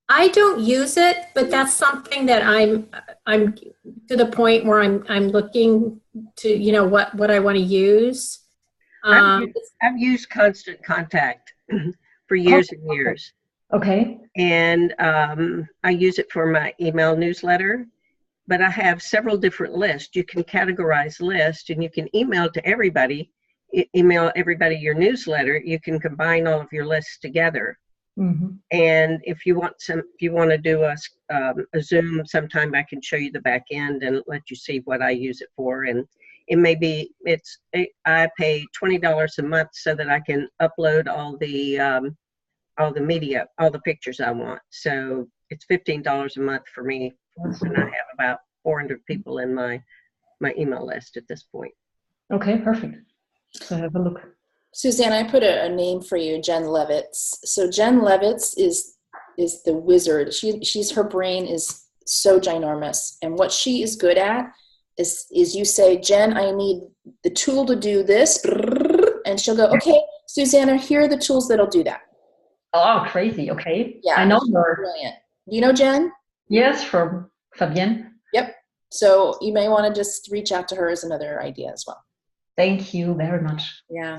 I don't use it, but that's something that I'm to the point where I'm looking to, what I want to use.
I've used Constant Contact for years and years.
Okay.
And I use it for my email newsletter, but I have several different lists. You can categorize lists, and you can email to everybody, email everybody your newsletter. You can combine all of your lists together. And if you want to do a Zoom sometime, I can show you the back end and let you see what I use it for. And it may be, I pay $20 a month so that I can upload all the media, all the pictures I want. So it's $15 a month for me, and I have about 400 people in my email list at this point.
Okay, perfect. So have a look.
Suzanne, I put a name for you, Jen Levitz. So Jen Levitz is the wizard. Her brain is so ginormous, and what she is good at is you say, Jen, I need the tool to do this, and she'll go, okay, Susanna, here are the tools that'll do that.
Oh, crazy. Okay.
Yeah,
I know her.
Brilliant. Do you know Jen?
Yes, from Fabienne.
Yep. So you may want to just reach out to her as another idea as well.
Thank you very much.
Yeah.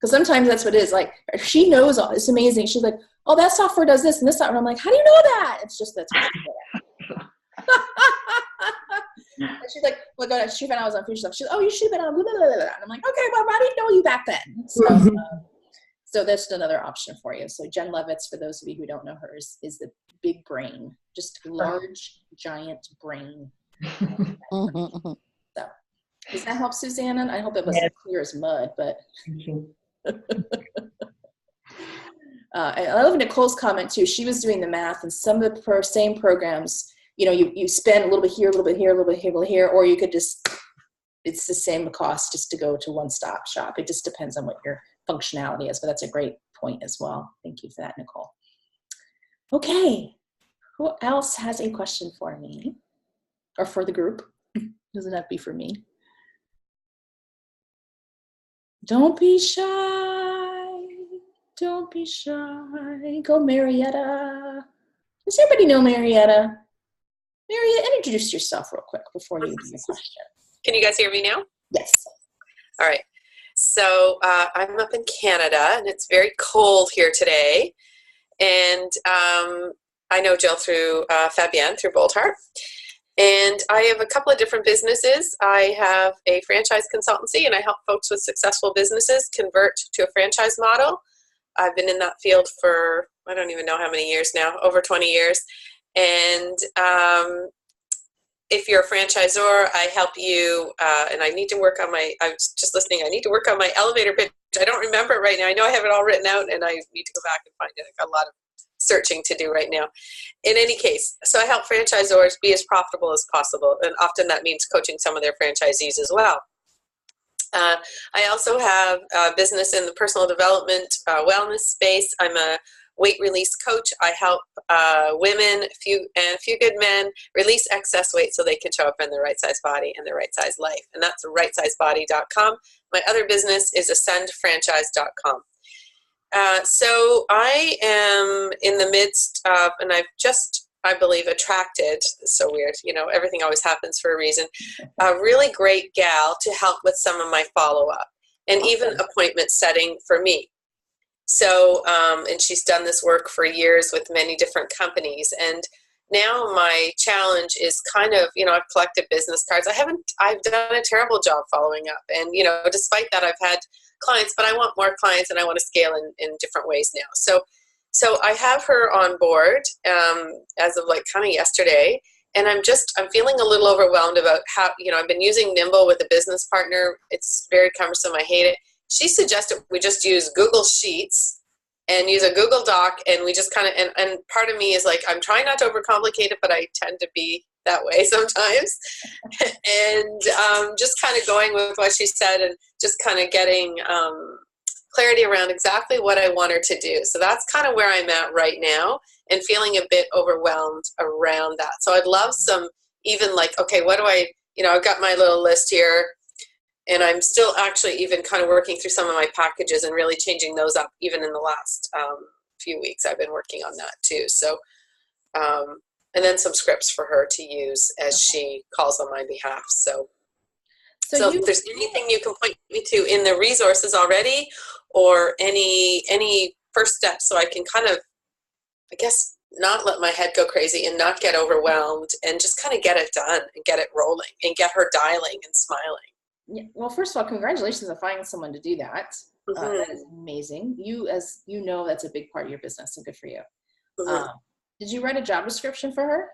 Because sometimes that's what it is. Like, she knows all. It's amazing. She's like, oh, that software does this and this software. And I'm like, how do you know that? It's just that's what she's good at. And she's like, well, she found out I was on Infusionsoft. She's like, oh, you should have been on blah, blah, blah, blah. And I'm like, okay, well, I didn't know you back then. So that's another option for you. So Jen Levitz, for those of you who don't know her, is the big brain, just large, giant brain. So, does Does that help, Susanna? I hope it wasn't
Yes.
clear as mud, but.
Thank you.
And I love Nicole's comment too. She was doing the math, and some of the same programs, you know, you spend a little bit here, a little bit here, a little bit here, a little here, or you could just, it's the same cost just to go to one-stop shop. It just depends on what your functionality is, but that's a great point as well. Thank you for that, Nicole. Okay, who else has a question for me or for the group? Doesn't have to be for me. Don't be shy. Don't be shy. Go, Marietta. Does everybody know Marietta? Marietta, introduce yourself real quick before you do the question.
Can you guys hear me now?
Yes.
All right. So I'm up in Canada, and it's very cold here today. And I know Jill through Fabienne through Bold Heart. And I have a couple of different businesses. I have a franchise consultancy, and I help folks with successful businesses convert to a franchise model. I've been in that field for, I don't even know how many years now, over 20 years. And if you're a franchisor, I help you, and I need to work on my, I was just listening, I need to work on my elevator pitch. I don't remember it right now. I know I have it all written out, and I need to go back and find it. I've got a lot of searching to do right now. In any case, so I help franchisors be as profitable as possible, and often that means coaching some of their franchisees as well. I also have a business in the personal development wellness space. I'm a weight release coach. I help women and a few good men release excess weight so they can show up in their right size body and their right size life. And that's rightsizebody.com. My other business is ascendfranchise.com. So I am in the midst of, and I've just, I believe, attracted, it's so weird, you know, everything always happens for a reason, a really great gal to help with some of my follow-up and even appointment setting for me. So, and she's done this work for years with many different companies. And now my challenge is kind of, you know, I've collected business cards. I've done a terrible job following up. And, you know, despite that, I've had clients, but I want more clients and I want to scale in different ways now. So I have her on board as of like kind of yesterday. And I'm feeling a little overwhelmed about how, you know, I've been using Nimble with a business partner. It's very cumbersome. I hate it. She suggested we just use Google Sheets and use a Google Doc, and we just kind of, and part of me is like, I'm trying not to overcomplicate it, but I tend to be that way sometimes. And just kind of going with what she said and just kind of getting clarity around exactly what I want her to do. So that's kind of where I'm at right now and feeling a bit overwhelmed around that. So I'd love some, even like, okay, what do I, you know, I've got my little list here. And I'm still actually even kind of working through some of my packages and really changing those up even in the last few weeks. I've been working on that too. So, and then some scripts for her to use as she calls on my behalf. So if there's anything you can point me to in the resources already or any first steps so I can kind of, I guess, not let my head go crazy and not get overwhelmed and just kind of get it done and get it rolling and get her dialing and smiling.
Yeah. Well, first of all, congratulations on finding someone to do that.
Mm-hmm.
That is amazing. You, as you know, that's a big part of your business, so good for you.
Mm-hmm.
Did you write a job description for her?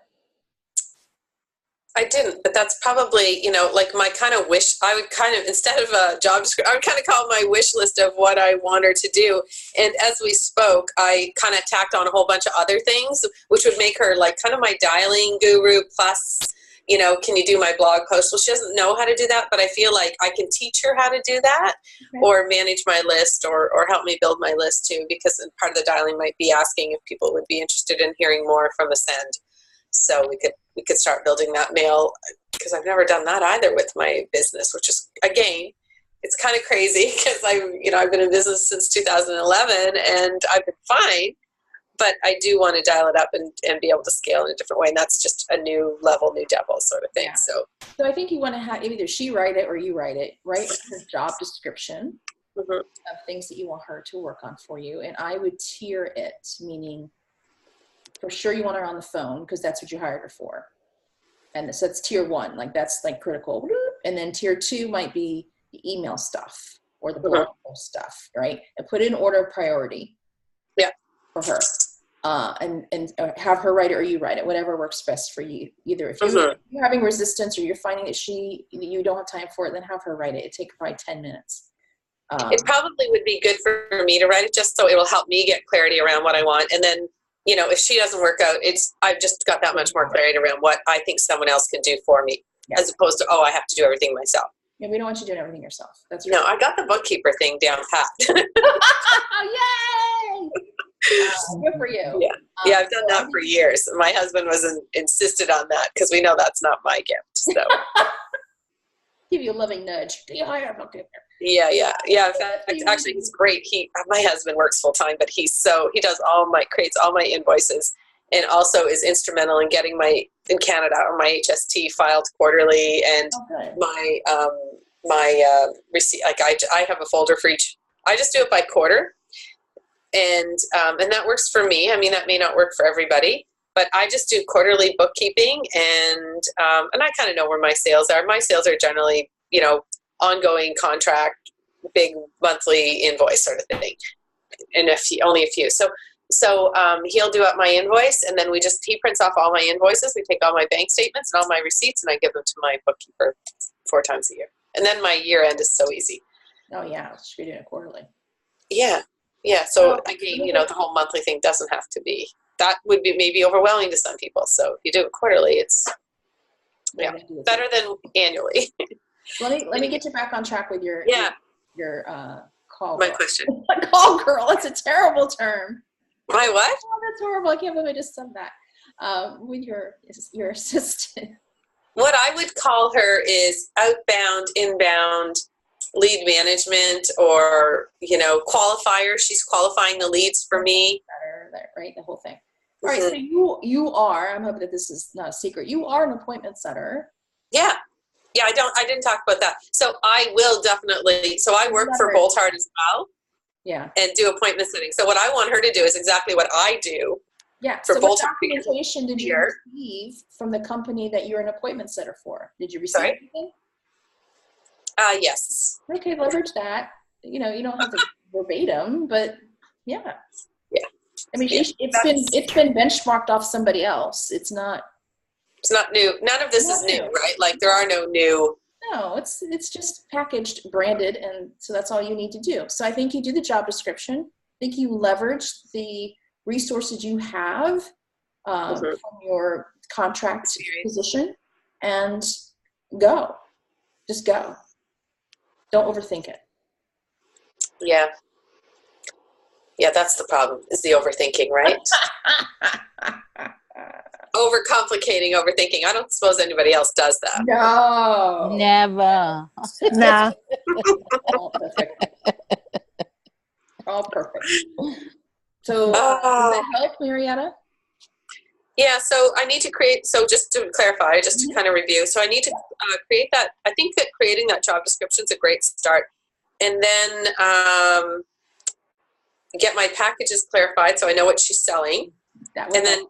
I didn't, but that's probably, you know, like my kind of wish. I would kind of, instead of a job description, I would kind of call my wish list of what I want her to do. And as we spoke, I kind of tacked on a whole bunch of other things, which would make her like kind of my dialing guru plus, you know, can you do my blog post? Well, she doesn't know how to do that, but I feel like I can teach her how to do that. Okay. Or manage my list or help me build my list too, because part of the dialing might be asking if people would be interested in hearing more from Ascend. So we could start building that mail, because I've never done that either with my business, which is, again, it's kind of crazy because I've been in business since 2011 and I've been fine. But I do want to dial it up and be able to scale in a different way. And that's just a new level, new devil sort of thing. Yeah. So
I think you want to have either she write it or you write it, right? Her job description
mm-hmm.
of things that you want her to work on for you. And I would tier it, meaning for sure you want her on the phone because that's what you hired her for. And so that's tier one, like that's like critical. And then tier two might be the email stuff or the blog post stuff, right? And put it in order of priority.
Yeah.
For her. and have her write it or you write it, whatever works best for you. Either if you're having resistance or you're finding that you don't have time for it, then have her write it. It takes probably 10 minutes.
It probably would be good for me to write it just so it will help me get clarity around what I want. And then, you know, if she doesn't work out, I've just got that much more clarity around what I think someone else can do for me, as opposed to, I have to do everything myself.
Yeah, we don't want you doing everything yourself. That's
right. No, I got the bookkeeper thing down pat.
Yay! Good for you.
Yeah, I've done that for years. My husband insisted on that because we know that's not my gift. So
give you a loving nudge. Be higher, bookkeeper.
Yeah. In fact, actually, he's great. My husband works full time, but he creates all my invoices, and also is instrumental in getting in Canada or my HST filed quarterly, and my receipt. Like I have a folder for each. I just do it by quarter, and that works for me. I mean, that may not work for everybody, but I just do quarterly bookkeeping, and I kind of know where my sales are. My sales are generally, you know, ongoing contract, big monthly invoice sort of thing, and only a few. So he'll do up my invoice, and then he prints off all my invoices. We take all my bank statements and all my receipts, and I give them to my bookkeeper 4 times a year. And then my year end is so easy.
Oh yeah, you're doing it quarterly.
Yeah. So again, you know, the whole monthly thing doesn't have to be. That would be maybe overwhelming to some people. So if you do it quarterly, it's better than annually.
Let me get you back on track with your call.
My
girl.
question.
Call girl. That's a terrible term.
My what?
Oh, that's horrible. I can't believe I just said that. With your assistant.
What I would call her is outbound, inbound, lead management, or, you know, qualifier. She's qualifying the leads for me.
Right, the whole thing. All right, so you are, I'm hoping that this is not a secret, you are an appointment setter.
Yeah, I didn't talk about that. So I will definitely, I work for Bolthard as well.
Yeah.
And do appointment setting. So what I want her to do is exactly what I do.
Yeah.
For
so
Bolthard.
What documentation did you receive from the company that you're an appointment setter for? Did you receive anything?
Yes.
Okay, leverage that. You know, you don't have to verbatim, but yeah.
Yeah.
I mean, it's been benchmarked off somebody else. It's not
new. None of this is new, right? Like there are no new.
No, it's just packaged, branded, and so that's all you need to do. So I think you do the job description. I think you leverage the resources you have from your contract position, and go. Just go. Don't overthink it.
Yeah. Yeah, that's the problem, is the overthinking, right? Overcomplicating, overthinking. I don't suppose anybody else does that.
No.
Never.
Nah.
All perfect. All perfect. So does that help, Marietta?
Yeah, so I need to create, so just to clarify, just to kind of review, so I need to create that. I think that creating that job description is a great start. And then get my packages clarified so I know what she's selling. And then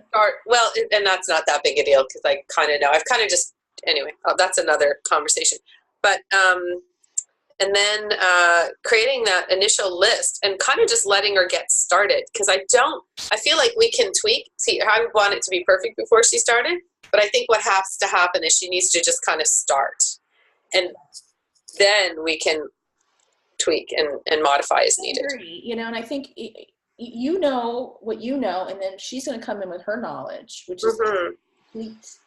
start, and that's not that big a deal because I kind of know. I've kind of just, anyway, that's another conversation. But, and then creating that initial list and kind of just letting her get started, because I feel like we can tweak. See, I would want it to be perfect before she started, but I think what has to happen is she needs to just kind of start, and then we can tweak and modify as needed.
You know, and I think you know what you know, and then she's going to come in with her knowledge, which is complete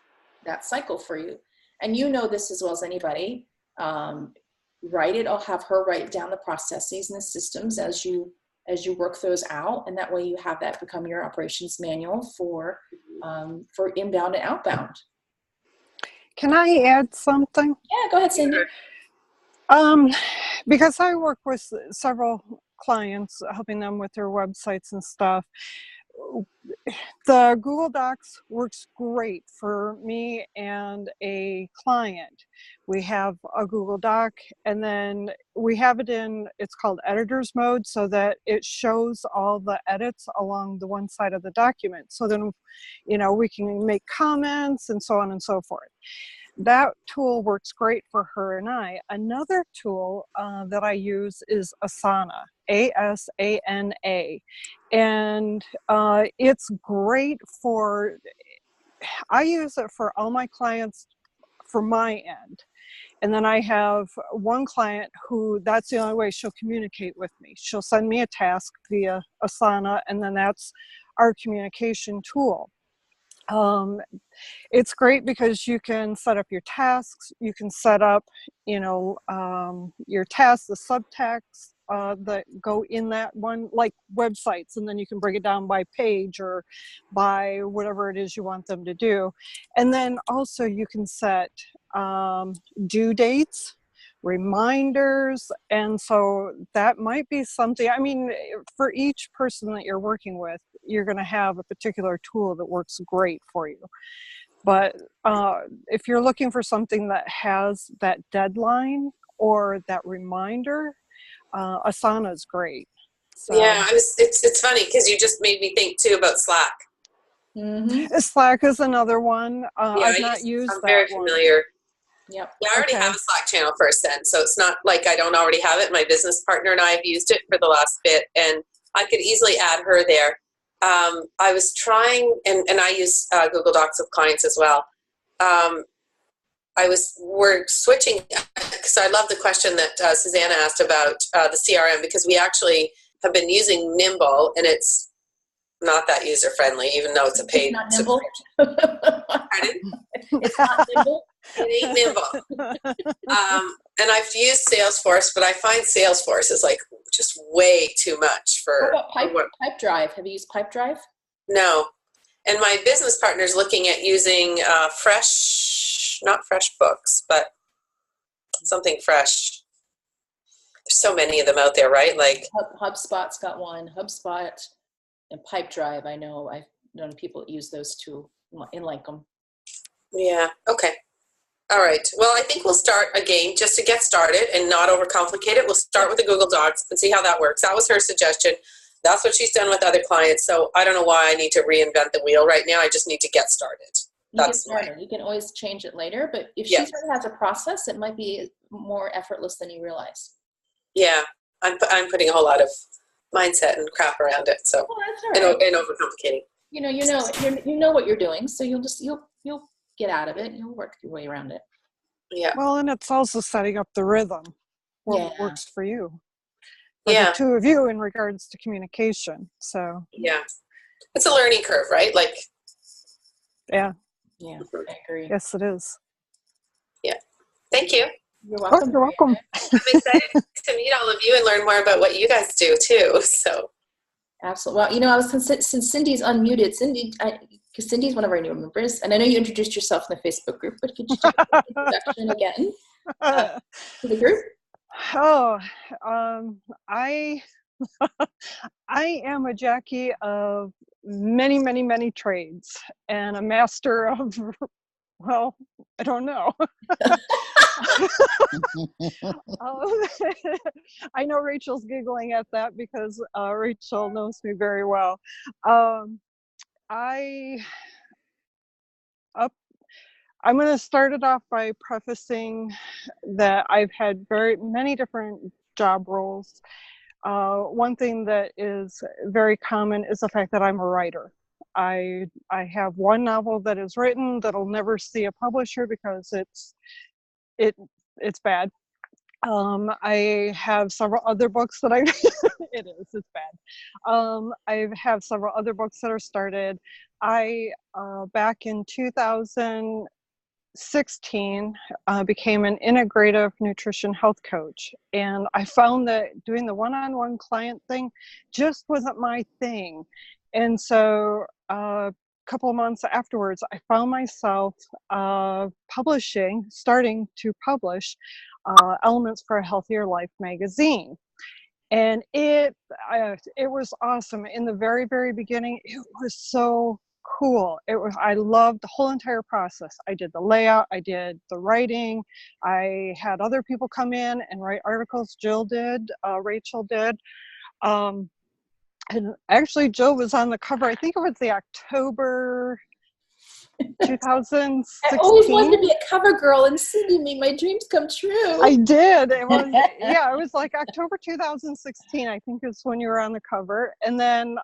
that cycle for you. And you know this as well as anybody. Write it. I'll have her write down the processes and the systems as you work those out, and that way you have that become your operations manual for inbound and outbound.
Can I add something?
Yeah, go ahead, Cindy.
Because I work with several clients, helping them with their websites and stuff. The Google Docs works great for me and a client. We have a Google Doc, and then we have it in, it's called editor's mode, so that it shows all the edits along the one side of the document. So then, you know, we can make comments and so on and so forth. That tool works great for her and I. Another tool that I use is Asana, A-S-A-N-A. And it's great for, I use it for all my clients for my end. And then I have one client who, that's the only way she'll communicate with me. She'll send me a task via Asana, and then that's our communication tool. It's great because you can set up your tasks, you can set up, your tasks, the subtasks that go in that one, like websites, and then you can break it down by page or by whatever it is you want them to do. And then also you can set due dates, reminders, and so that might be something, I mean, for each person that you're working with, you're going to have a particular tool that works great for you. But if you're looking for something that has that deadline or that reminder, Asana is great. So.
Yeah, it's funny because you just made me think too about Slack.
Mm-hmm.
Slack is another one. I've not used
I'm
that
very
one.
familiar.
Yep.
Yeah, I already have a Slack channel for Ascend, so it's not like I don't already have it. My business partner and I have used it for the last bit, and I could easily add her there. I was trying, and I use Google Docs with clients as well. We're switching, because I love the question that Susanna asked about the CRM, because we actually have been using Nimble, and it's not that user friendly, even though it's a paid subscription. Pardon?
It's not Nimble.
It ain't Nimble. And I've used Salesforce, but I find Salesforce is like just way too much for.
What about Pipedrive? Have you used Pipedrive?
No. And my business partner's looking at using not FreshBooks, but something fresh. There's so many of them out there, right? Like
HubSpot's got one. HubSpot and Pipedrive. I know I've known people that use those two and like them.
Yeah. Okay. All right. Well, I think we'll start again just to get started and not overcomplicate it. We'll start with the Google Docs and see how that works. That was her suggestion. That's what she's done with other clients. So I don't know why I need to reinvent the wheel right now. I just need to get started.
You can always change it later, but if she has a process, it might be more effortless than you realize.
Yeah, I'm putting a whole lot of mindset and crap around it. So and overcomplicating.
You know what you're doing, so you'll get out of it. You'll work your way around it.
Yeah.
Well, and it's also setting up the rhythm. What works for you. For
the
two of you in regards to communication. So.
Yeah. It's a learning curve, right? Like.
Yeah.
Yeah, I agree.
Yes, it is.
Yeah. Thank you.
You're welcome.
Oh, you're welcome.
I'm excited to meet all of you and learn more about what you guys do too. So.
Absolutely. Well, since Cindy's unmuted, because Cindy's one of our new members, and I know you introduced yourself in the Facebook group, but could you take an introduction again to the group?
Oh, I am a Jackie of many, many, many trades and a master of, well, I don't know. I know Rachel's giggling at that because Rachel knows me very well. I'm going to start it off by prefacing that I've had very many different job roles. One thing that is very common is the fact that I'm a writer. I have one novel that is written that'll never see a publisher because it's bad. I have several other books that it's bad. I have several other books that are started. I back in 2016 became an integrative nutrition health coach, and I found that doing the one-on-one client thing just wasn't my thing. And so a couple of months afterwards, I found myself starting to publish Elements for a Healthier Life magazine. And it was awesome. In the very, very beginning, it was so cool. I loved the whole entire process. I did the layout, I did the writing, I had other people come in and write articles. Jill did, Rachel did. And actually Jill was on the cover. I think it was the October 2016.
I always wanted to be a cover girl, and Cindy made my dreams come true.
I did. It was, yeah, it was like October 2016, I think is when you were on the cover. And then,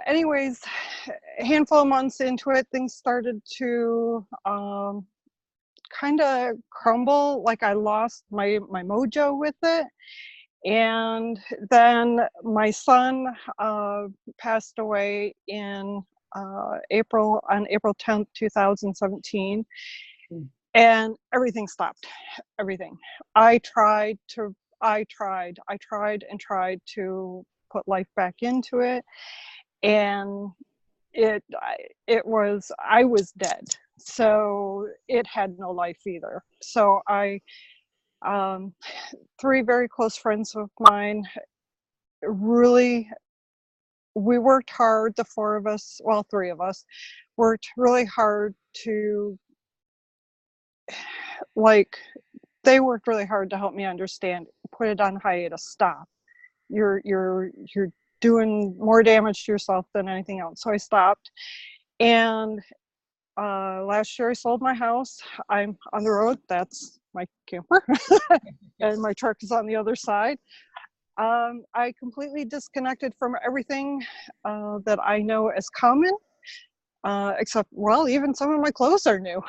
anyways, a handful of months into it, things started to kind of crumble. Like I lost my mojo with it. And then my son passed away in on April 10th, 2017. And everything stopped. Everything. I tried and tried to put life back into it, and I was dead. So it had no life either. So three very close friends of mine, really, we worked hard, the three of us worked really hard to, like, they worked really hard to help me understand, put it on hiatus, stop. You're doing more damage to yourself than anything else. So I stopped. And last year I sold my house. I'm on the road. That's my camper. And my truck is on the other side. I completely disconnected from everything that I know as common, except, well, even some of my clothes are new.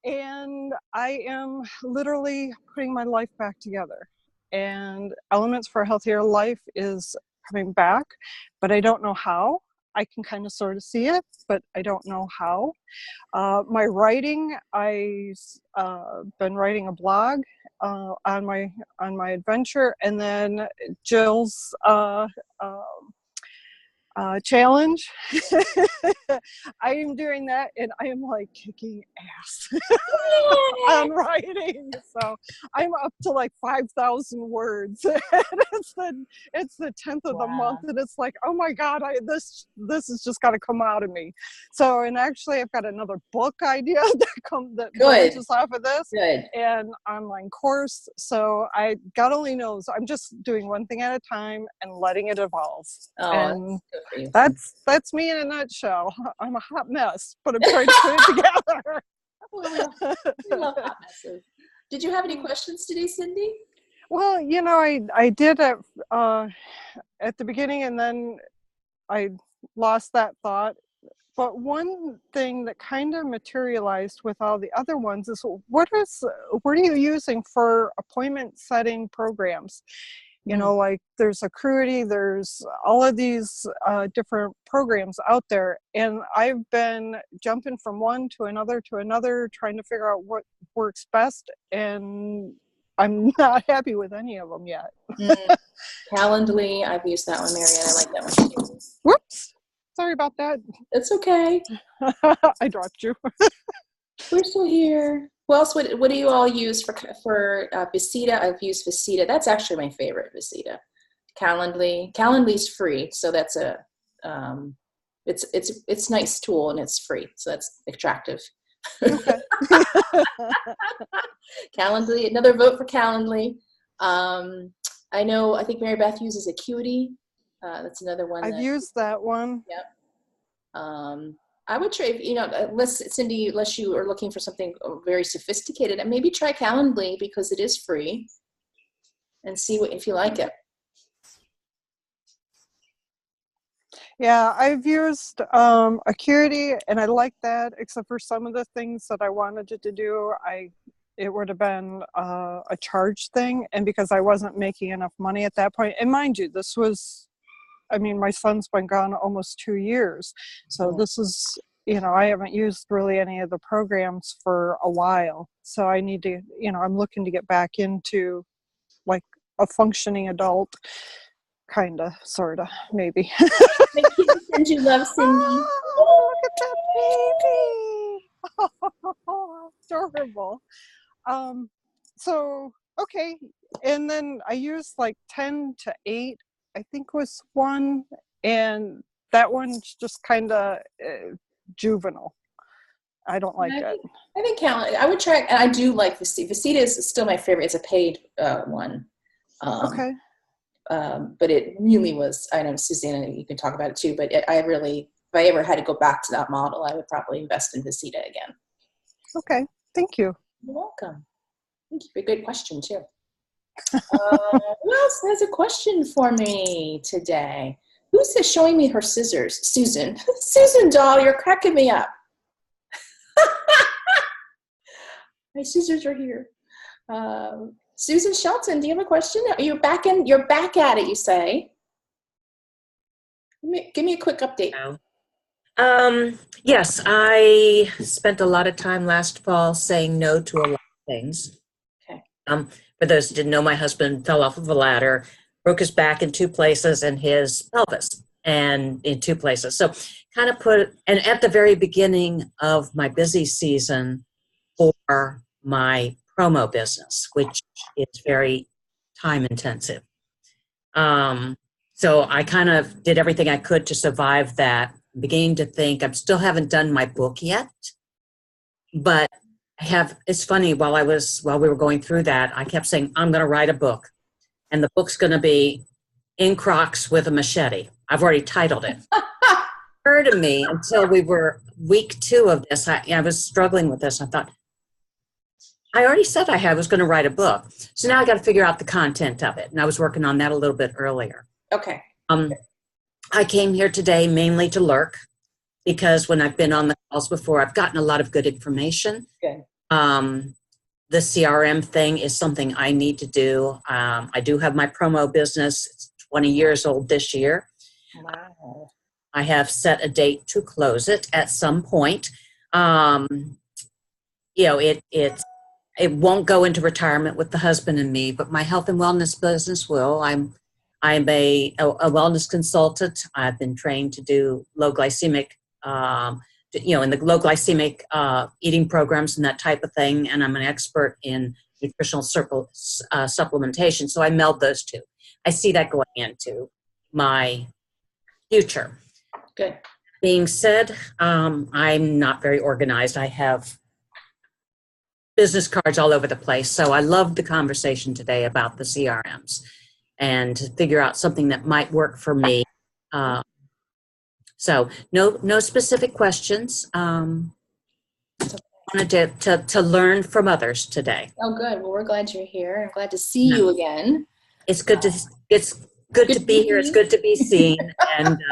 And I am literally putting my life back together. And Elements for a Healthier Life is coming back, but I don't know how. I can kind of sort of see it, but I don't know how. My writing, I've been writing a blog on my adventure, and then Jill's challenge. I am doing that, and I am like kicking ass on writing. So I'm up to like 5,000 words. It's the 10th of the month, and it's like, oh my God, this has just got to come out of me. So, and actually, I've got another book idea that branches off of this, and online course. So God only knows. I'm just doing one thing at a time and letting it evolve.
Oh,
and
that's
that's me in a nutshell. I'm a hot mess, but I'm trying to put it together.
We love hot messes. Did you have any questions today, Cindy?
Well, I did at the beginning, and then I lost that thought. But one thing that kind of materialized with all the other ones is, what are you using for appointment setting programs? Like there's Acuity, there's all of these different programs out there. And I've been jumping from one to another, trying to figure out what works best. And I'm not happy with any of them yet.
Calendly, I've used that one, Marianne. I like that one too.
Whoops. Sorry about that.
It's okay.
I dropped you.
We're still here. Who else? What do you all use for Visita? I've used Visita. That's actually my favorite, Visita. Calendly's free, so that's it's nice tool, and it's free, so that's attractive. Okay. Calendly, another vote for Calendly. I think Mary Beth uses Acuity. That's another one.
I've used that one.
Yep. I would try, unless you are looking for something very sophisticated, and maybe try Calendly because it is free, and see if you like it.
Yeah, I've used Acuity, and I like that, except for some of the things that I wanted it to do. It would have been a charge thing, and because I wasn't making enough money at that point, and mind you, this was, my son's been gone almost 2 years. So this is, I haven't used really any of the programs for a while. So I need to, I'm looking to get back into like a functioning adult, kind of, sort of, maybe.
And you love Cindy.
Oh, look at that baby. Oh, adorable. So, okay. And then I used like 10 to 8. I think was one, and that one's just kind of juvenile. I don't like it.
I think I would try, and I do like Visita. Visita is still my favorite. It's a paid one. But it really was, I know, Susanna, you can talk about it too, but I really I ever had to go back to that model, I would probably invest in Visita again.
Okay, thank you.
You're welcome. Thank you for a good question too. Who else has a question for me today? Who's this showing me her scissors? Susan. Susan doll, you're cracking me up. My scissors are here. Susan Shelton, do you have a question? You're back at it, you say. Give me a quick update.
Yes, I spent a lot of time last fall saying no to a lot of things.
Okay.
For those who didn't know, my husband fell off of a ladder, broke his back in 2 places and his pelvis and in 2 places. So kind of and at the very beginning of my busy season for my promo business, which is very time intensive. So I kind of did everything I could to survive that. Beginning to think I still haven't done my book yet, but it's funny, while we were going through that, I kept saying, I'm going to write a book, and the book's going to be in Crocs with a machete. I've already titled it. Occurred to me until we were week 2 of this. I was struggling with this. I thought, I already said I was going to write a book. So now I got to figure out the content of it. And I was working on that a little bit earlier.
Okay.
I came here today mainly to lurk, because when I've been on the calls before, I've gotten a lot of good information.
Good.
The CRM thing is something I need to do. I do have my promo business. It's 20 years old this year.
Wow.
I have set a date to close it at some point. It won't go into retirement with the husband and me, but my health and wellness business will. I'm a wellness consultant. I've been trained to do low glycemic, in the low glycemic eating programs and that type of thing. And I'm an expert in nutritional supplementation. So I meld those two. I see that going into my future.
Good.
Being said, I'm not very organized. I have business cards all over the place. So I loved the conversation today about the CRMs and to figure out something that might work for me. So no specific questions. Wanted to learn from others today.
Oh, good. Well, we're glad you're here. I'm glad to see you again.
It's good to be here. It's good to be seen. And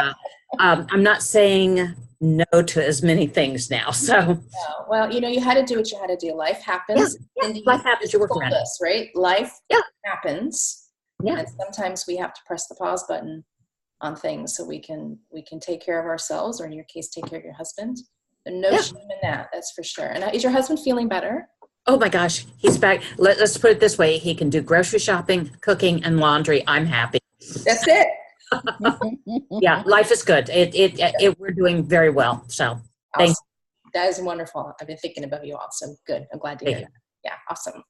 I'm not saying no to as many things now. So
well, you had to do what you had to do. Life happens.
Yeah, life happens. You work around it,
right? Life happens. Yeah. And sometimes we have to press the pause button on things so we can take care of ourselves, or in your case, take care of your husband. And no shame in that. That's for sure. And is your husband feeling better?
Oh my gosh, he's back. Let's put it this way: he can do grocery shopping, cooking, and laundry. I'm happy.
That's it.
Yeah, life is good. We're doing very well. So thanks.
That is wonderful. I've been thinking about you all. So good. I'm glad to hear that. Yeah, awesome.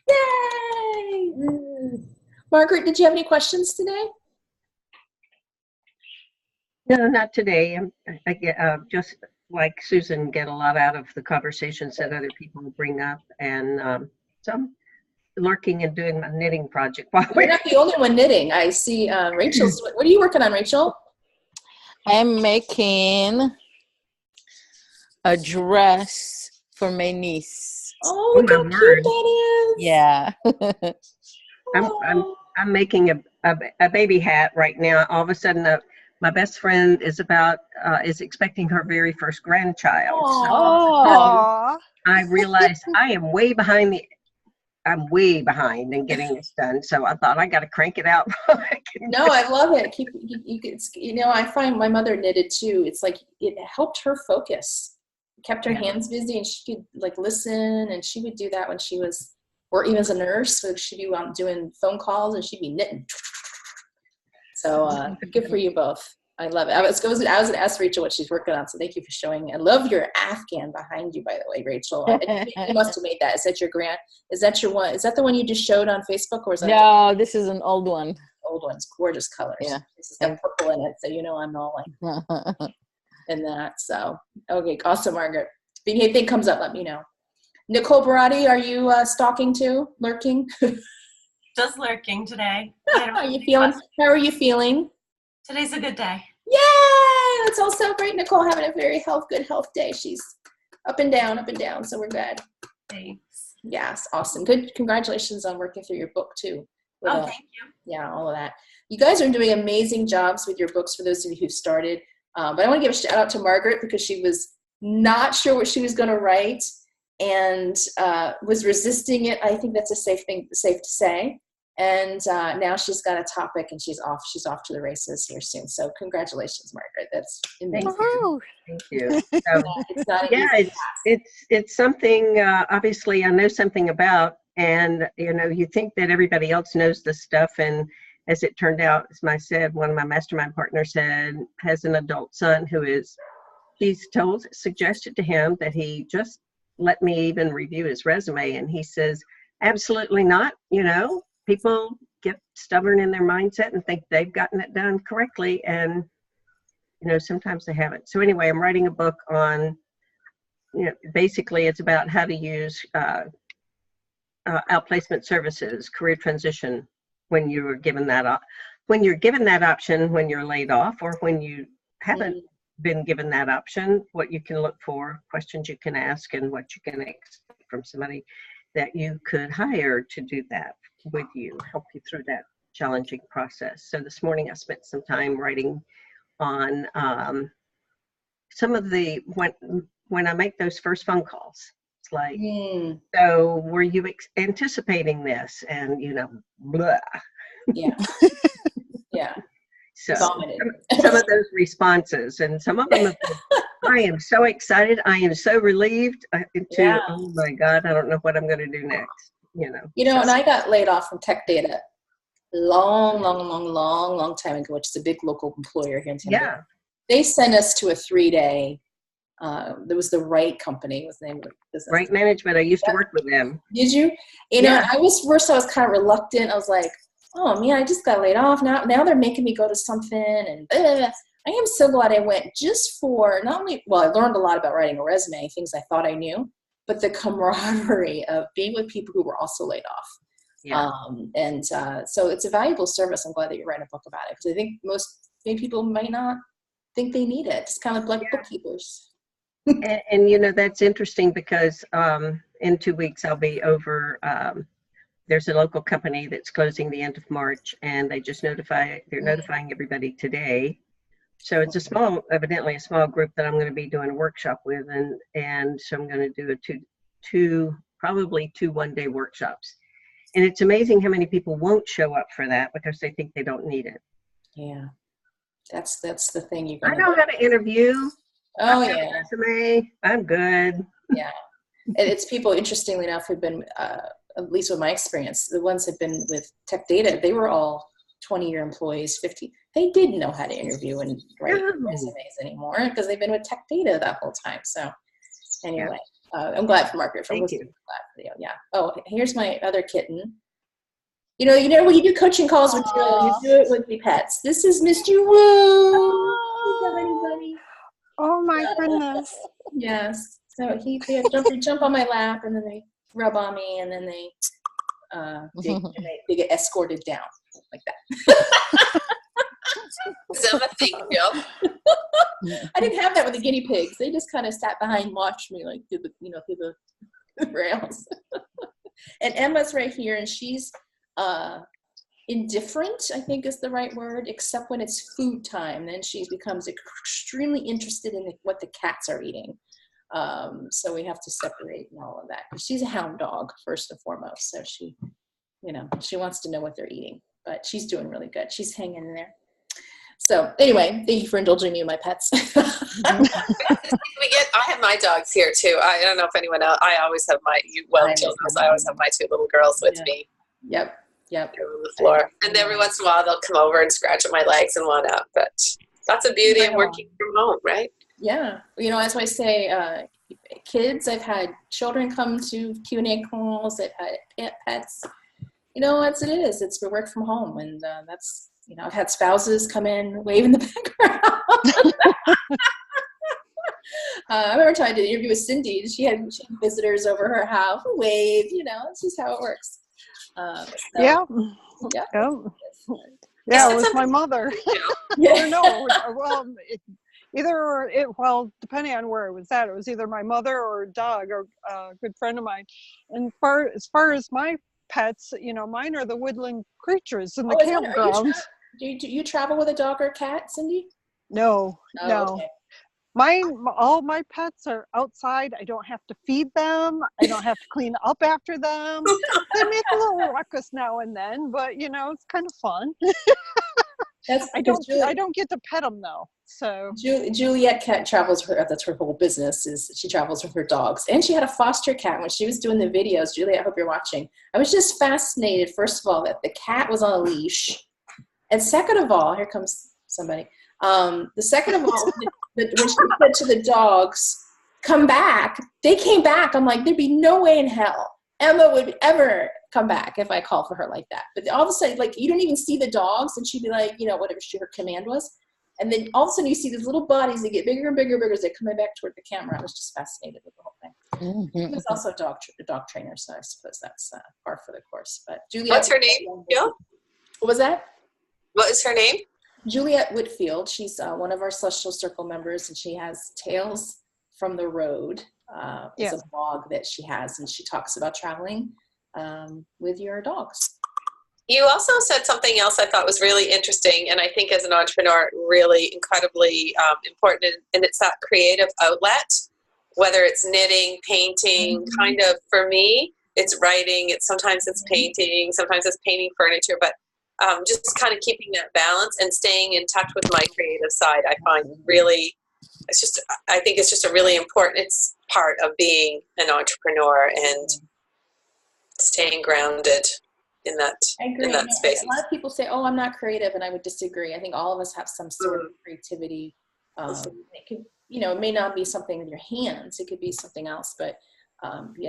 Yay! Margaret, did you have any questions today?
No, not today. I get just like Susan, get a lot out of the conversations that other people bring up, and so I'm lurking and doing my knitting project.
You're not the only one knitting. I see Rachel's. What are you working on, Rachel?
I'm making a dress for my niece.
Oh, look how cute that is.
Yeah.
I'm making a baby hat right now. All of a sudden, my best friend is expecting her very first grandchild. So I realized I am way behind in getting this done. So I thought I got to crank it out.
No, I love it. I find my mother knitted too. It's like it helped her focus, kept her hands busy, and she could like listen. And she would do that when she was working as a nurse. So she'd be doing phone calls and she'd be knitting. So good for you both. I love it. I was going to ask Rachel what she's working on, so thank you for showing. I love your Afghan behind you, by the way, Rachel. You must have made that. Is that your Is that your one? Is that the one you just showed on Facebook, or is that?
No, this is an old one.
Old one's gorgeous colors. Yeah, this has got purple in it, so I'm all like in that. So okay, awesome, Margaret. If anything comes up, let me know. Nicole Barati, are you stalking too? Lurking?
Just lurking today.
How are you feeling? Today's
a good day.
Yay! let's all celebrate Nicole having a very good health day. She's up and down, so we're glad.
Thanks.
Yes, awesome. Good. Congratulations on working through your book too.
Oh, thank you.
Yeah, all of that. You guys are doing amazing jobs with your books for those of you who started. But I want to give a shout out to Margaret because she was not sure what she was going to write and was resisting it. I think that's a safe to say. And now she's got a topic and she's off to the races here soon. So congratulations, Margaret. That's amazing.
Thank you. So,
It's not
it's something obviously I know something about, and you think that everybody else knows this stuff, and as it turned out, as I said, one of my mastermind partners has an adult son he's suggested to him that he just let me even review his resume, and he says, absolutely not. People get stubborn in their mindset and think they've gotten it done correctly, and sometimes they haven't. So anyway, I'm writing a book on, basically it's about how to use outplacement services, career transition, when you're given that option, when you're laid off, or when you haven't been given that option, what you can look for, questions you can ask, and what you can expect from somebody that you could hire to do that with you, help you through that challenging process. So this morning I spent some time writing on some of the, when I make those first phone calls, it's like, so were you anticipating this? And blah.
Yeah. Yeah.
So some of those responses, and some of them have been, I am so excited, I am so relieved, oh my God, I don't know what I'm going to do next.
And I got laid off from Tech Data long time ago, which is a big local employer here in Tampa.
Yeah.
They sent us to a 3-day, there was the Right company was the name of the business.
Right Management. I used to work with them.
Did you? I was kind of reluctant. I was like, oh man, I just got laid off. Now they're making me go to something, and blah, blah, blah. I am so glad I went, just for not only, I learned a lot about writing a resume, things I thought I knew, but the camaraderie of being with people who were also laid off.
Yeah.
So it's a valuable service. I'm glad that you're writing a book about it, because I think maybe people might not think they need it. It's kind of like bookkeepers.
and that's interesting because in 2 weeks I'll be over, there's a local company that's closing the end of March, and they just they're notifying everybody today. So it's evidently a small group that I'm going to be doing a workshop with, and so I'm going to do probably two one-day workshops. And it's amazing how many people won't show up for that because they think they don't need it.
Yeah, that's the thing.
I know how to interview.
Oh,
I have a resume. I'm good.
Yeah, and it's people, interestingly enough, who've been, at least with my experience, the ones who've been with Tech Data, they were all 20-year employees, 50. They didn't know how to interview and write resumes anymore because they've been with Tech Data that whole time. So anyway, I'm glad for Margaret.
Thank you.
Yeah. Oh, here's my other kitten. When you do coaching calls with you do it with the pets. This is Mr. Woo.
Oh my goodness.
Yes. So they jump on my lap, and then they rub on me, and then they get escorted down like that.
Is that a thing, Jill?
I didn't have that with the guinea pigs. They just kind of sat behind and watched me through the rails. And Emma's right here, and she's indifferent, I think is the right word, except when it's food time. Then she becomes extremely interested in what the cats are eating. So we have to separate and all of that. She's a hound dog first and foremost, so she wants to know what they're eating. But she's doing really good. She's hanging in there. So anyway, thank you for indulging me in my pets.
I have my dogs here too. I don't know if anyone else. I always have I always have my two little girls with me.
Yep.
On the floor, and every once in a while they'll come over and scratch at my legs and want up. But that's the beauty of working from home, right?
Yeah. As I say, kids. I've had children come to Q&A calls. I've had pets. What it is. It's for work from home, and that's. I've had spouses come in, wave in the background. I remember trying to do an interview with Cindy. She had visitors over her house, wave. It's just how it works.
Yeah. It was my mother.
Yeah.
No, well, Well, depending on where it was at, it was either my mother or a dog or a good friend of mine. And as far as my pets, mine are the woodland creatures in the campgrounds.
Do you travel with a dog or cat, Cindy?
No,
Oh,
no.
okay.
All my pets are outside. I don't have to feed them. I don't have to clean up after them. They make a little ruckus now and then, but it's kind of fun. I don't get to pet them though. So
Juliet cat travels that's her whole business, is she travels with her dogs. And she had a foster cat. When she was doing the videos, Juliet, I hope you're watching, I was just fascinated, first of all, that the cat was on a leash. And second of all, here comes somebody. The second of all, when she said to the dogs, come back, they came back. I'm like, there'd be no way in hell Emma would ever come back if I called for her like that. But all of a sudden, like, you don't even see the dogs, and she'd be like, whatever her command was. And then all of a sudden you see these little bodies that get bigger and bigger and bigger as they're coming back toward the camera. I was just fascinated with the whole thing. She was also a dog trainer, so I suppose that's par for the course. But Juliet,
what's her name? Jill?
What was that?
What is her name?
Juliet Whitfield. She's one of our Celestial Circle members, and she has Tales from the Road. It's a blog that she has, and she talks about traveling with your dogs.
You also said something else I thought was really interesting, and I think as an entrepreneur, really incredibly important, and it's that creative outlet, whether it's knitting, painting, kind of, for me, it's writing, sometimes it's painting, sometimes it's painting furniture, but just kind of keeping that balance and staying in touch with my creative side, I find really, I think it's just a really important part of being an entrepreneur and staying grounded in that space.
A lot of people say, oh, I'm not creative, and I would disagree. I think all of us have some sort of creativity. It could, it may not be something with your hands, it could be something else, but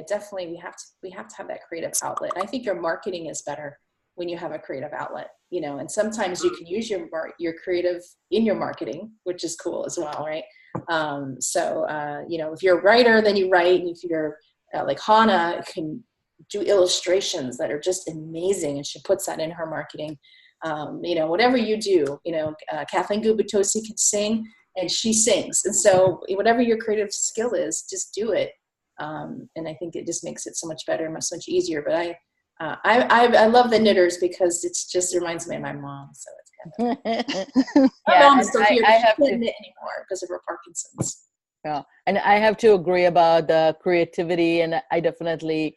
definitely we have to have that creative outlet. And I think your marketing is better when you have a creative outlet, and sometimes you can use your creative in your marketing, which is cool as well, right? If you're a writer, then you write, and if you're like Hannah can do illustrations that are just amazing, and she puts that in her marketing. Whatever you do, Kathleen Gubitosi can sing, and she sings, and so whatever your creative skill is, just do it. And I think it just makes it so much better, much easier. But I love the knitters because it just reminds me of my mom. So it's kind of my mom's still here, but she can't knit anymore because of her Parkinson's.
Yeah, and I have to agree about the creativity, and I definitely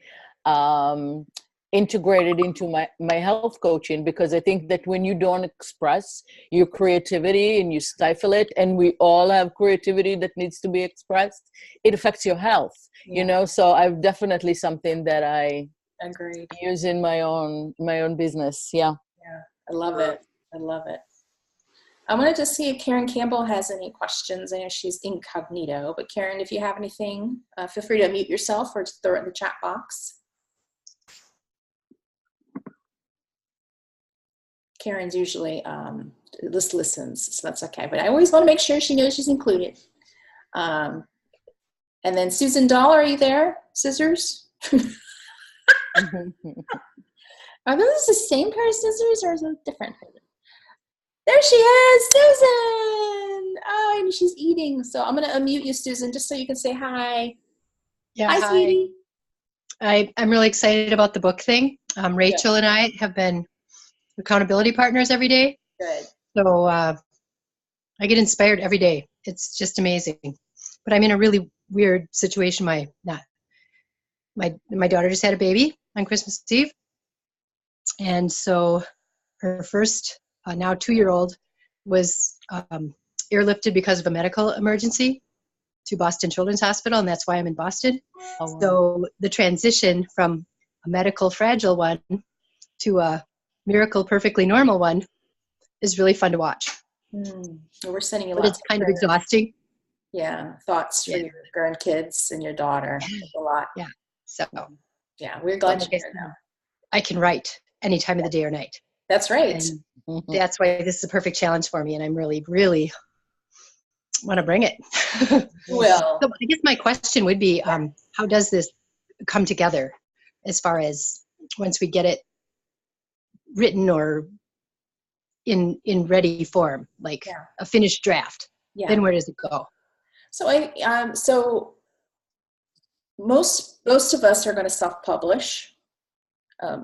integrated into my health coaching, because I think that when you don't express your creativity and you stifle it, and we all have creativity that needs to be expressed, it affects your health. So I've definitely something that I use in my own business. I
love it. I wanted to see if Karen Campbell has any questions. I know she's incognito, but Karen, if you have anything, feel free to unmute yourself or just throw it in the chat box. Karen's usually just listens, so that's okay. But I always want to make sure she knows she's included. And then Susan Dahl, are you there? Scissors? Are those the same pair of scissors, or is it different? There she is, Susan! Oh, and she's eating. So I'm going to unmute you, Susan, just so you can say hi.
Yeah,
hi. Sweetie.
I'm really excited about the book thing. Rachel and I have been accountability partners every day.
Good.
So I get inspired every day. It's just amazing. But I'm in a really weird situation. My daughter just had a baby on Christmas Eve. And so her first, now 2-year-old, was airlifted because of a medical emergency to Boston Children's Hospital, and that's why I'm in Boston. Oh, wow. So the transition from a medical fragile one to a miracle perfectly normal one is really fun to watch.
We're sending you
but it's kind of exhausting.
Yeah, thoughts for your grandkids and your daughter. It's a lot.
Yeah. So
yeah, we're glad you're here now.
I can write any time of the day or night.
That's right.
That's why this is a perfect challenge for me, and I'm really, really want to bring it.
Well,
so I guess my question would be, how does this come together as far as once we get it written or in ready form, like a finished draft? then where does it go?
So most of us are going to self-publish.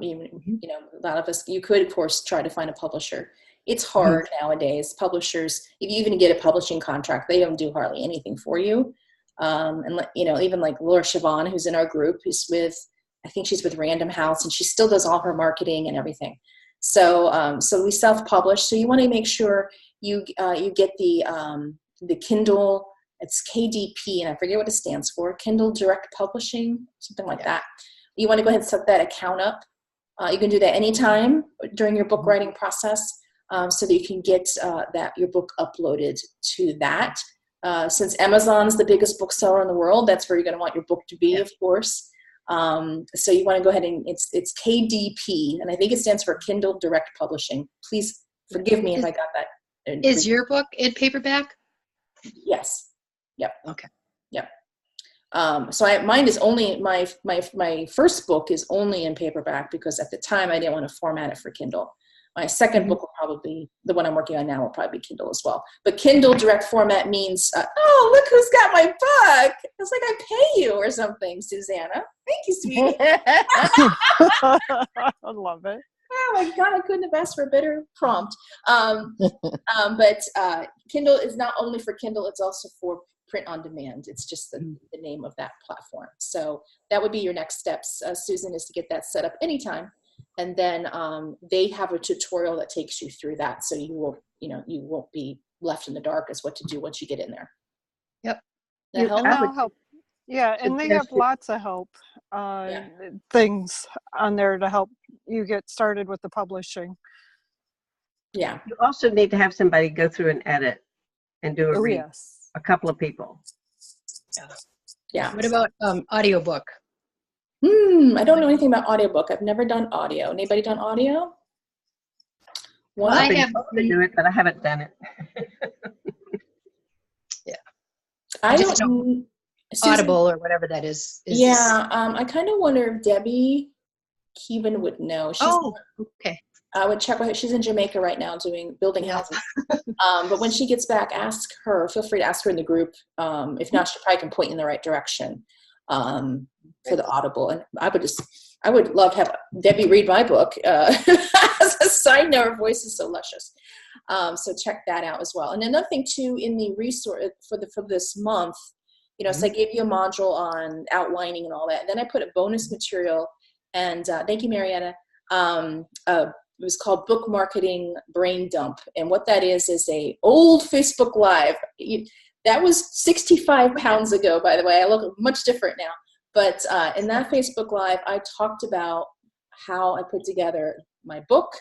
Even, a lot of us, you could, of course, try to find a publisher. It's hard nowadays. Publishers, if you even get a publishing contract, they don't do hardly anything for you. And even like Laura Siobhan, who's in our group, who's I think she's with Random House, and she still does all her marketing and everything. So we self-publish. So you want to make sure you get the Kindle. It's KDP, and I forget what it stands for. Kindle Direct Publishing, something like that. You want to go ahead and set that account up. You can do that anytime during your book writing process, so that you can get your book uploaded to that. Since Amazon's the biggest bookseller in the world, that's where you're going to want your book to be, of course. So you want to go ahead and it's KDP, and I think it stands for Kindle Direct Publishing. Please forgive me if I got that.
Is your book in paperback?
Yes. Yep.
Okay.
Yep. So mine is only my first book is only in paperback because at the time I didn't want to format it for Kindle. My second book will probably, the one I'm working on now, will probably be Kindle as well. But Kindle Direct Format means, oh, look who's got my book. It's like I pay you or something, Susanna. Thank you, sweetie.
I love it.
Oh my God, I couldn't have asked for a better prompt. But Kindle is not only for Kindle, it's also for print on demand. It's just the name of that platform. So that would be your next steps, Susan, is to get that set up anytime. And then they have a tutorial that takes you through that. So you won't be left in the dark as what to do once you get in there.
Yep.
That help. Yeah, and they have lots of help things on there to help you get started with the publishing.
Yeah.
You also need to have somebody go through and edit and do a read.
Yes.
A couple of people.
Yeah.
What about audiobook?
I don't know anything about audiobook. I've never done audio. Anybody done audio?
Well,
I've been told to do it, but I haven't done it.
Yeah.
I
just
don't
know Audible or whatever that is.
Yeah. I kind of wonder if Debbie Keevan would know.
Okay.
I would check with her. She's in Jamaica right now building houses. But when she gets back, ask her. Feel free to ask her in the group. If not, she probably can point you in the right direction for the Audible. And I would love to have Debbie read my book. As a side note, her voice is so luscious. So check that out as well. And another thing too, in the resource for this month, so I gave you a module on outlining and all that. And then I put a bonus material. And thank you, Marietta. It was called Book Marketing Brain Dump. And what that is a old Facebook Live. That was 65 pounds ago, by the way. I look much different now. But in that Facebook Live, I talked about how I put together my book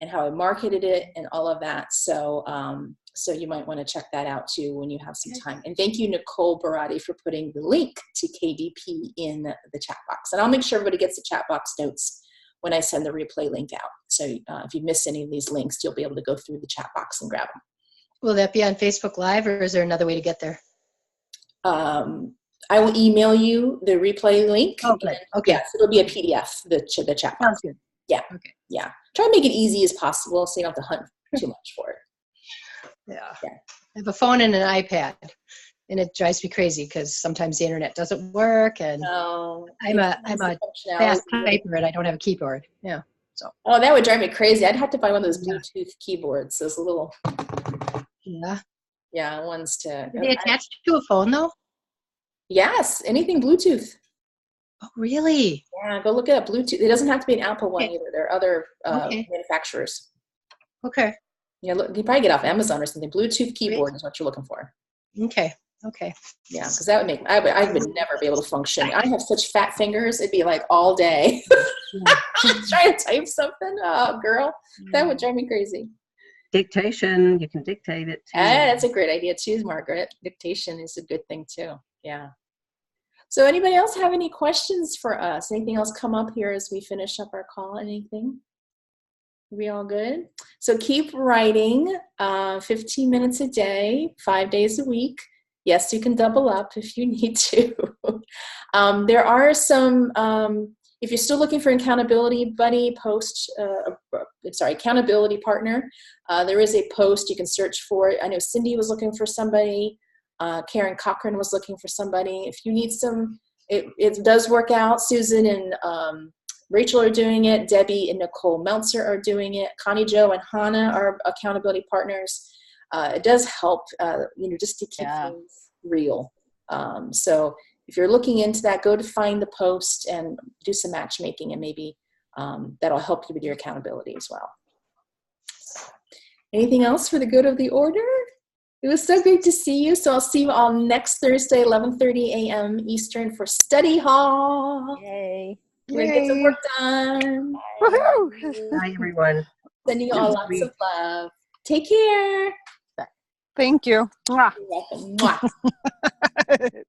and how I marketed it and all of that. So so you might want to check that out too when you have some time. And thank you, Nicole Barati, for putting the link to KDP in the chat box. And I'll make sure everybody gets the chat box notes when I send the replay link out. So if you miss any of these links, you'll be able to go through the chat box and grab them.
Will that be on Facebook Live, or is there another way to get there?
I will email you the replay link.
Oh, good. Okay.
Yes, it'll be a PDF, the chat box.
Sounds good.
Yeah.
Okay.
Yeah. Try to make it easy as possible so you don't have to hunt too much for it.
Yeah. I have a phone and an iPad, and it drives me crazy because sometimes the internet doesn't work, and I'm a fast typer and I don't have a keyboard. Yeah. So.
Oh, that would drive me crazy. I'd have to buy one of those Bluetooth keyboards, those little. Yeah, ones to.
Are they attached to a phone though?
Yes, anything Bluetooth.
Oh, really?
Yeah, go look at Bluetooth. It doesn't have to be an Apple one either. There are other manufacturers.
Okay.
Yeah, look, you probably get off Amazon or something. Bluetooth keyboard is what you're looking for.
Okay.
Yeah, because that would make I would never be able to function. I have such fat fingers; it'd be like all day trying to type something. Oh, girl, that would drive me crazy.
Dictation, you can dictate it too.
That's a great idea too, Margaret. Dictation is a good thing too. Yeah. So anybody else have any questions for us? Anything else come up here as we finish up our call? Anything? Are we all good? So keep writing 15 minutes a day, 5 days a week. Yes, you can double up if you need to. There are some, if you're still looking for an accountability buddy, post accountability partner. There is a post, you can search for it. I know Cindy was looking for somebody. Karen Cochran was looking for somebody. If you need some, it does work out. Susan and Rachel are doing it. Debbie and Nicole Meltzer are doing it. Connie Jo and Hannah are accountability partners. It does help, just to keep things real. So if you're looking into that, go to find the post and do some matchmaking, and maybe that'll help you with your accountability as well. Anything else for the good of the order? It was so great to see you. So I'll see you all next Thursday, 11:30 a.m. Eastern for study hall.
Yay.
We're going to get some work done.
Woohoo!
Bye, everyone.
Sending you all lots of love. Take care.
Thank you. Mwah.
You're welcome. Mwah.